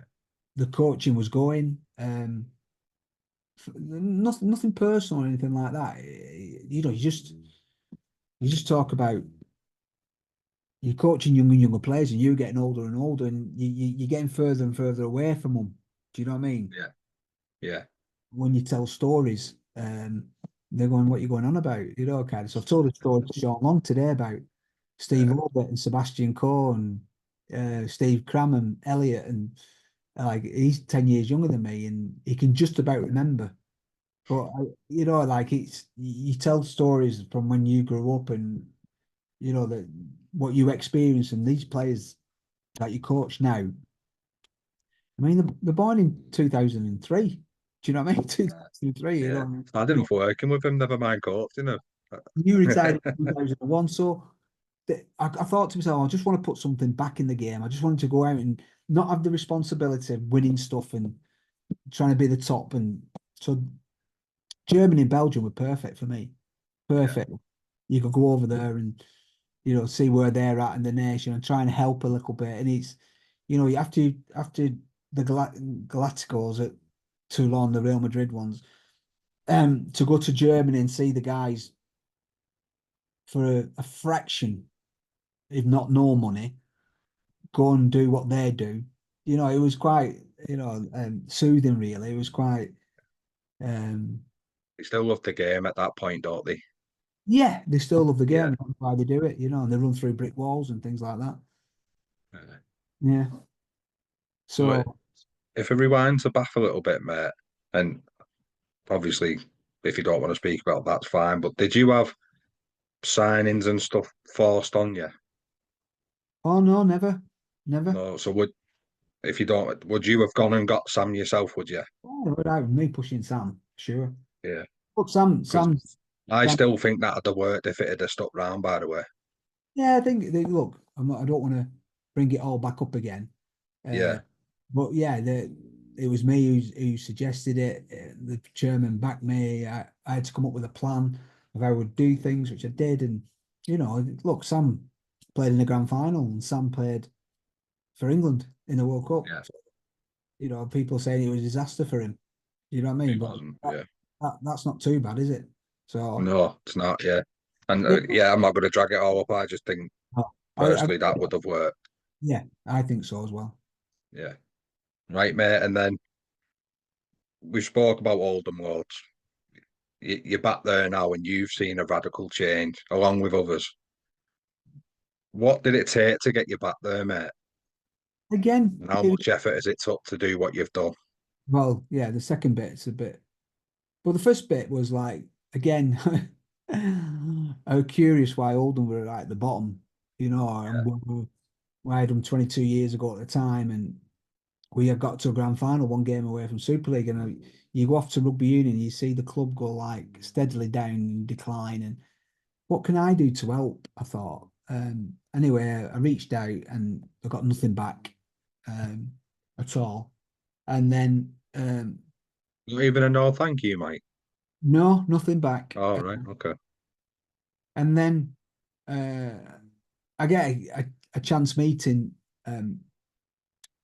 the coaching was going. Nothing personal or anything like that. You just talk about you're coaching younger and younger players, and you're getting older and older, and you're getting further and further away from them. Do you know what I mean? Yeah, yeah, When you tell stories, they're going, "What are you going on about?" Kind of. So I've told a story to Sean Long today about Steve yeah. Orbit and Sebastian Coe and Steve Cram, Elliot, and like he's 10 years younger than me, and he can just about remember. But like you tell stories from when you grew up, and that what you experience, and these players that you coach now. I mean, they're born in 2003. Do you know what I mean? 2003. Yeah. I didn't working with him, never mind coaching him. You retired in 2001, so I thought to myself, I just want to put something back in the game. I just wanted to go out and not have the responsibility of winning stuff and trying to be the top. And so Germany and Belgium were perfect for me. Yeah, Perfect. You could go over there and see where they're at in the nation and try and help a little bit. And it's you have to after the Galacticos at Toulon, the Real Madrid ones, to go to Germany and see the guys for a fraction, if not no money, go and do what they do. It was quite soothing. Really, it was quite. Um, they still love the game at that point, don't they? yeah, they still love the game. Yeah. That's why they do it. And they run through brick walls and things like that. Uh, Yeah. So So, if it rewinds the back a little bit, mate, and obviously if you don't want to speak about that's fine, but did you have signings and stuff forced on you? oh no, never, never. No. So if you don't, would you have gone and got Sam yourself, would you? Oh, without me pushing Sam, sure. Yeah. Look, Sam, Because I Sam. still think that'd have worked if it had stuck round, by the way. Yeah, I think. Look, I don't want to bring it all back up again. Uh, Yeah. but yeah, it was me who suggested it. The chairman backed me. I had to come up with a plan of how I would do things, which I did. And look, Sam played in the grand final, and Sam played for England in the World Cup. Yeah. So, people saying it was a disaster for him. You know what I mean? It But wasn't. Yeah. that's not too bad, is it? So No, it's not. Yeah. And yeah, yeah, I'm not going to drag it all up. I just think I personally that would have worked. yeah, I think so as well. Yeah. Right, mate. And then we spoke about Oldham loads. You're back there now and you've seen a radical change along with others. What did it take to get you back there, mate? Again, And how much effort has it took to do what you've done? well, yeah, the second bit's a bit. But the first bit was like, again, I was curious why Oldham were right at the bottom, and Yeah. we had them 22 years ago at the time, and we had got to a grand final, one game away from Super League, and you go off to rugby union, you see the club go like steadily down and decline, and what can I do to help? I thought. Anyway, I reached out and I got nothing back um, at all, and then Not even a no thank you, mate. no, nothing back. All right. Okay. And then uh, I get a chance meeting um,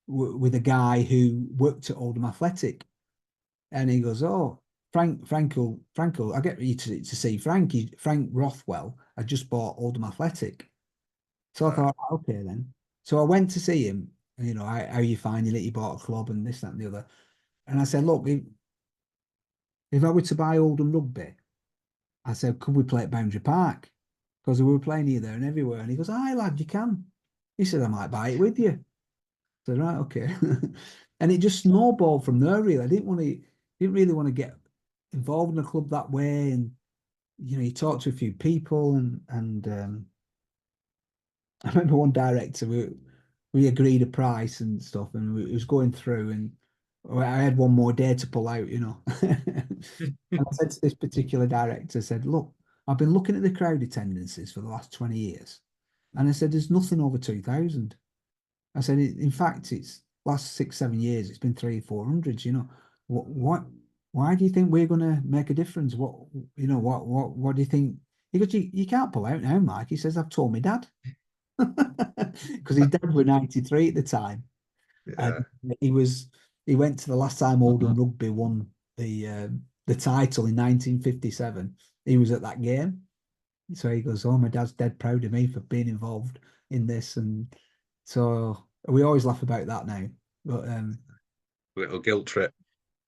with a guy who worked at Oldham Athletic, and he goes, "Oh, Frankel, I get you to see Frank. Frank Rothwell. I just bought Oldham Athletic." So I Right. thought, okay then. So I went to see him. And, how you finding it? He bought a club and this, that, and the other. And I said, look, if I were to buy Oldham Rugby, I said, could we play at Boundary Park? Because we were playing here, there, and everywhere. And he goes, aye, lad, you can. He said, I might buy it with you. I said, right, okay. And it just snowballed from there, really. Didn't really want to get involved in a club that way. And, you talk to a few people and I remember one director, we agreed a price and stuff, and it was going through, and I had one more day to pull out, you know. And I said to this particular director, I said, look, I've been looking at the crowd attendances for the last 20 years. And I said, there's nothing over 2,000. I said, in fact, it's last 6, 7 years, it's been three, 400, you know. Why do you think we're going to make a difference? What do you think? He goes, you can't pull out now, Mike. He says, I've told my dad. Because his dad were 93 at the time. And Yeah. he went to the last time Oldham Rugby won the title in 1957. He was at that game. So he goes, oh, my dad's dead proud of me for being involved in this. And so we always laugh about that now. But Little guilt trip.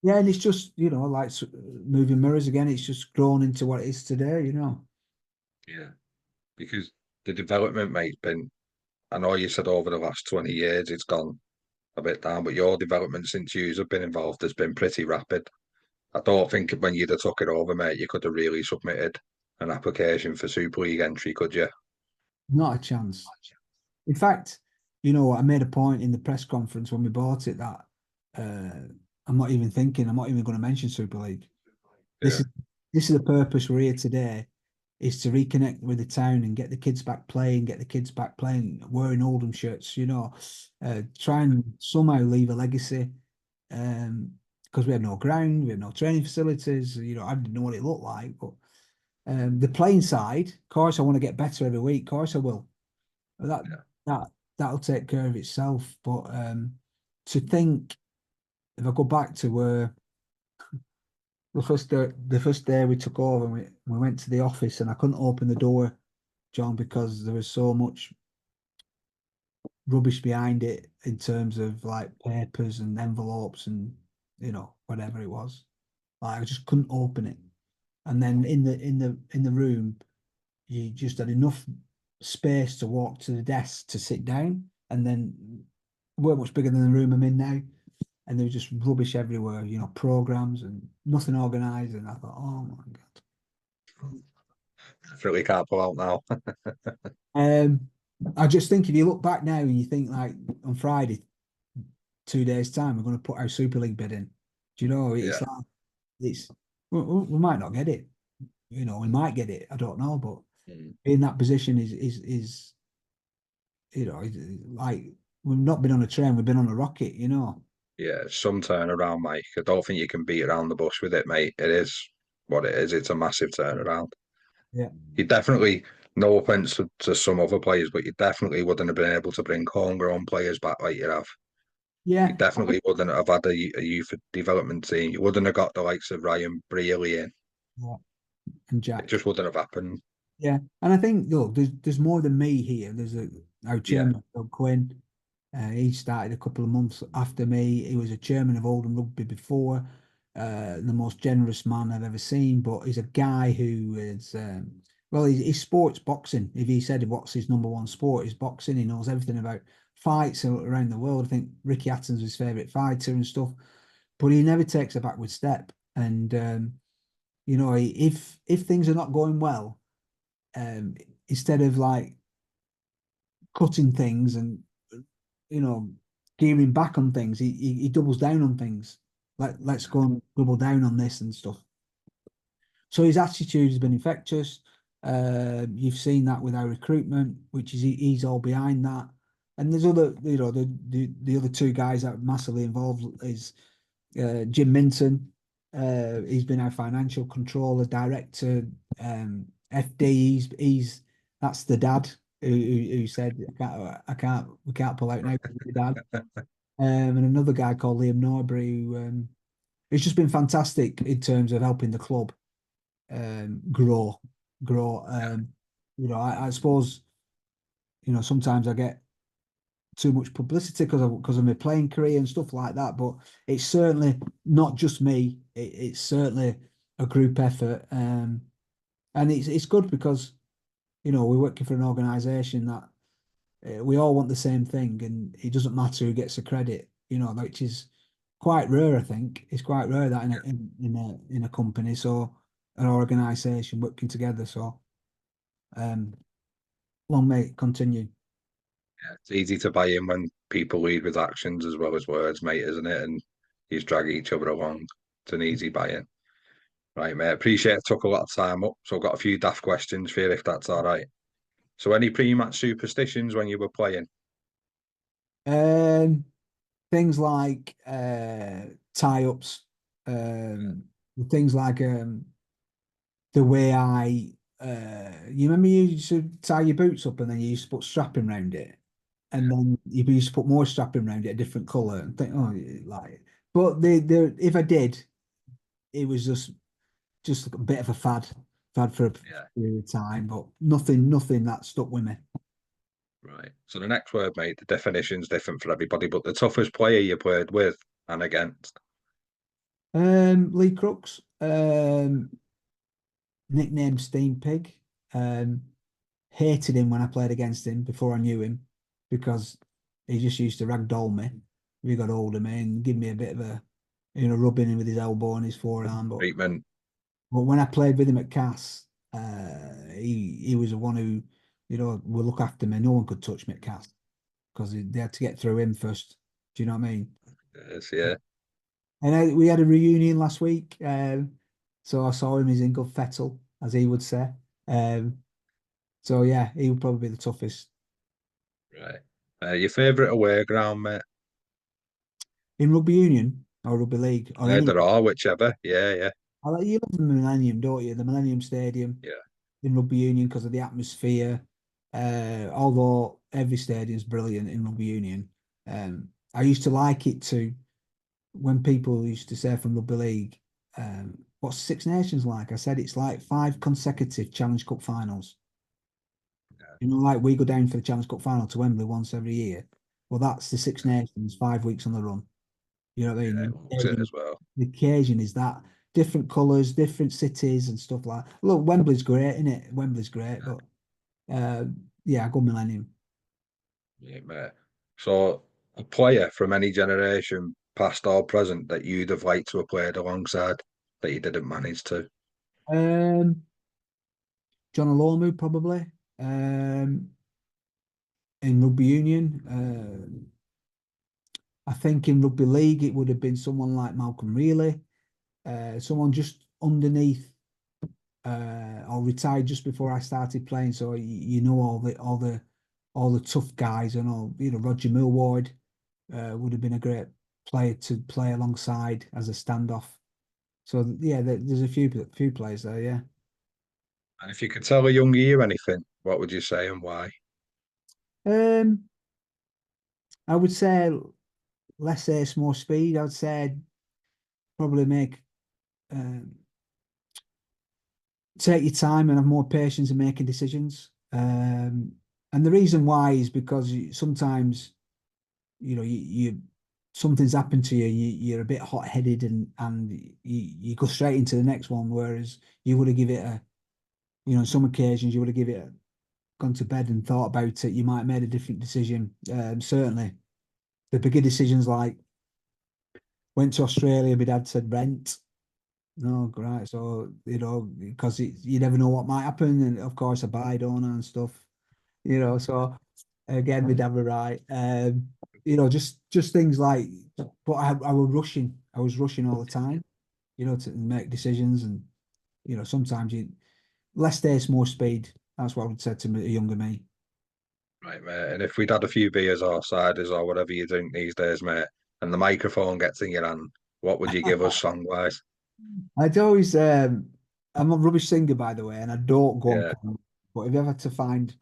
yeah, and it's just, like moving mirrors again, it's just grown into what it is today, Yeah. Because the development, mate, been, I know you said over the last 20 years it's gone a bit down, but your development since you have been involved has been pretty rapid. I don't think when you'd have took it over, mate, you could have really submitted an application for Super League entry, could you? Not a chance. In fact, I made a point in the press conference when we bought it that uh, I'm not even going to mention Super League. This Yeah. is this is the purpose we're here today, is to reconnect with the town and get the kids back playing, wearing Oldham shirts, try and somehow leave a legacy. Because we had no ground, we had no training facilities, I didn't know what it looked like, but the playing side, of course, I want to get better every week, of course I will. That Yeah. that that'll take care of itself. But to think, if I go back to where the first day we took over, and we went to the office, and I couldn't open the door, John, because there was so much rubbish behind it in terms of like papers and envelopes and whatever it was. Like I just couldn't open it. And then in the room, you just had enough space to walk to the desk to sit down, and then weren't much bigger than the room I'm in now. And there was just rubbish everywhere, programs and nothing organized. And I thought, oh my God. Really can't pull out now. Um, I just think if you look back now and you think like on Friday, 2 days' time, we're going to put our Super League bid in. Do you know? It's Yeah. like it's we might not get it. We might get it. I don't know, but Mm. in that position is like we've not been on a train, we've been on a rocket. Yeah, some turnaround, Mike. I don't think you can beat around the bush with it, mate. It is what it is. It's a massive turnaround. Yeah, You definitely, no offense to some other players, but you definitely wouldn't have been able to bring homegrown players back like you have. You yeah, definitely wouldn't have had a youth development team. You wouldn't have got the likes of Ryan Brealey in. yeah. And It Jack. just wouldn't have happened. Yeah, and I think look, there's more than me here. There's our Yeah, chairman, Doug Quinn. He started a couple of months after me. He was a chairman of Oldham Rugby before. The most generous man I've ever seen. But he's a guy who is well, he's sports boxing. If he said what's his number one sport is boxing, he knows everything about fights around the world. I think Ricky Hatton's his favorite fighter and stuff. But he never takes a backward step. And if things are not going well, um, instead of like cutting things and you know gearing back on things, he doubles down on things. Let's go and double down on this and stuff. So his attitude has been infectious. You've seen that with our recruitment, which is he's all behind that. And there's other, the other two guys that are massively involved is Jim Minton. He's been our financial controller, director, FD. He's that's the dad who said we can't pull out now because of the dad. And another guy called Liam Norbury who it's just been fantastic in terms of helping the club grow, grow. I suppose sometimes I get too much publicity because of my playing career and stuff like that. But it's certainly not just me. It's certainly a group effort, and it's good because we're working for an organisation that we all want the same thing, and it doesn't matter who gets the credit. Which is quite rare. I think it's quite rare that in a company, so an organisation working together. So um, long may it continue. it's easy to buy in when people lead with actions as well as words, mate, isn't it? And you just drag each other along. It's an easy buy-in. Right, mate. Appreciate it took a lot of time up. So I've got a few daft questions for you if that's all right. So any pre-match superstitions when you were playing? Um, things like tie-ups, things like the way you remember you used to tie your boots up and then you used to put strapping around it, and then you used to put more strapping around it, a different color, and think, oh, like. But if I did, it was just a bit of a fad for a Yeah. period of time, but nothing that stuck with me. Right. So the next word, mate, the definition's different for everybody, but the toughest player you played with and against. Lee Crooks, nicknamed Steam Pig. Um, hated him when I played against him before I knew him because he just used to ragdoll me. We got hold of me and give me a bit of a, rubbing in with his elbow and his forearm. Treatment. But when I played with him at Cass, he was the one who, would look after me. No one could touch me at Cass because they had to get through him first. Do you know what I mean? Yes, yeah. And we had a reunion last week. So I saw him. He's in good fettle, as he would say. Um, so yeah, he would probably be the toughest. Right. Your favourite away ground, mate? In rugby union or rugby league or Yeah, any. there are, whichever. Yeah, yeah, You love the Millennium, don't you? The Millennium Stadium yeah. in rugby union because of the atmosphere. Although every stadium's brilliant in rugby union, I used to like it too when people used to say from rugby league, "What's Six Nations like?" I said it's like 5 consecutive Challenge Cup finals. Like we go down for the Challenge Cup final to Wembley once every year. Well, that's the Six Nations, 5 weeks on the run. You know what I Yeah, mean? loves it as well. The occasion is that different colours, different cities and stuff like that. Look, Wembley's great, isn't it? Wembley's great, but uh, yeah, I go Millennium. Yeah, mate. So, a player from any generation, past or present, that you'd have liked to have played alongside that you didn't manage to. Um, John Olomu probably. In rugby union, I think in rugby league it would have been someone like Malcolm Reilly, someone just underneath or retired just before I started playing. So all the tough guys and all. Roger Millward would have been a great player to play alongside as a standoff. So yeah, there's a few players there. Yeah. And if you could tell a young you anything, what would you say and why? Um, I would say less ace, more speed. I would say probably um, take your time and have more patience in making decisions. And the reason why is because sometimes you something's happened to you, you're a bit hot-headed and you go straight into the next one, whereas you would have give it on some occasions you would have gone to bed and thought about it. You might have made a different decision. Certainly the bigger decisions like went to Australia, my dad said rent. No, right. So, because you never know what might happen. And of course, I buy donor and stuff, so again, my dad were right. Just things like, but I was rushing. I was rushing all the time, to make decisions. And, sometimes less days, more speed. That's what I would say to a younger me. Right, mate. And if we'd had a few beers or ciders or whatever you drink these days, mate, and the microphone gets in your hand, what would you give us song-wise? I'd always, I'm a rubbish singer, by the way, and I don't go on Yeah, camera. But if you ever had to find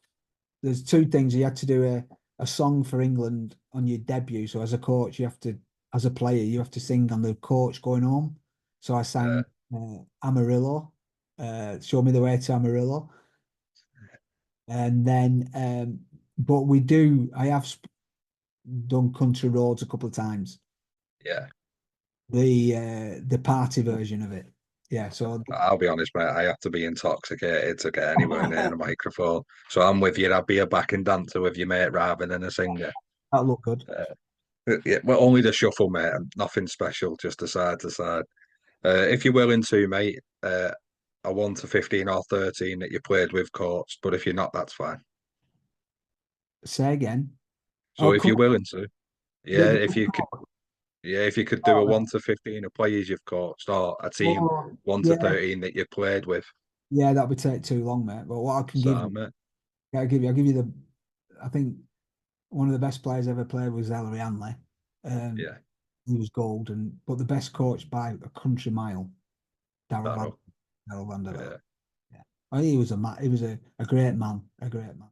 there's two things. You had to do a song for England on your debut. So as a coach, as a player, you have to sing on the coach going home. So I uh, sang Amarillo, Show Me the Way to Amarillo. And then, but I have done Country Roads a couple of times. yeah. The party version of it. Yeah. So I'll be honest, mate. I have to be intoxicated to get anywhere near a microphone. So I'm with you. I'd be a backing dancer with your mate rather than a singer. that looked good. Yeah, well, only the shuffle, mate. Nothing special, just a side to side. If you're willing to, mate, a 1 to 15 or 13 that you played with courts, but if you're not, that's fine. Say again. So Oh, if you're willing to, yeah, the, if you can, Yeah, if you could do a Oh, 1 to 15 of players you've coached, or a team oh, 1 to 13 that you've played with, yeah, that would take too long, mate. But what I can give you, Sam, mate. I'll give you the. I think one of the best players I ever played was Ellery Hanley. Um, Yeah, he was gold, and but the best coach by a country mile, Daryl Van Barrow. Daryl Vanderveld. Yeah. Yeah, oh, he was a great man, a great man.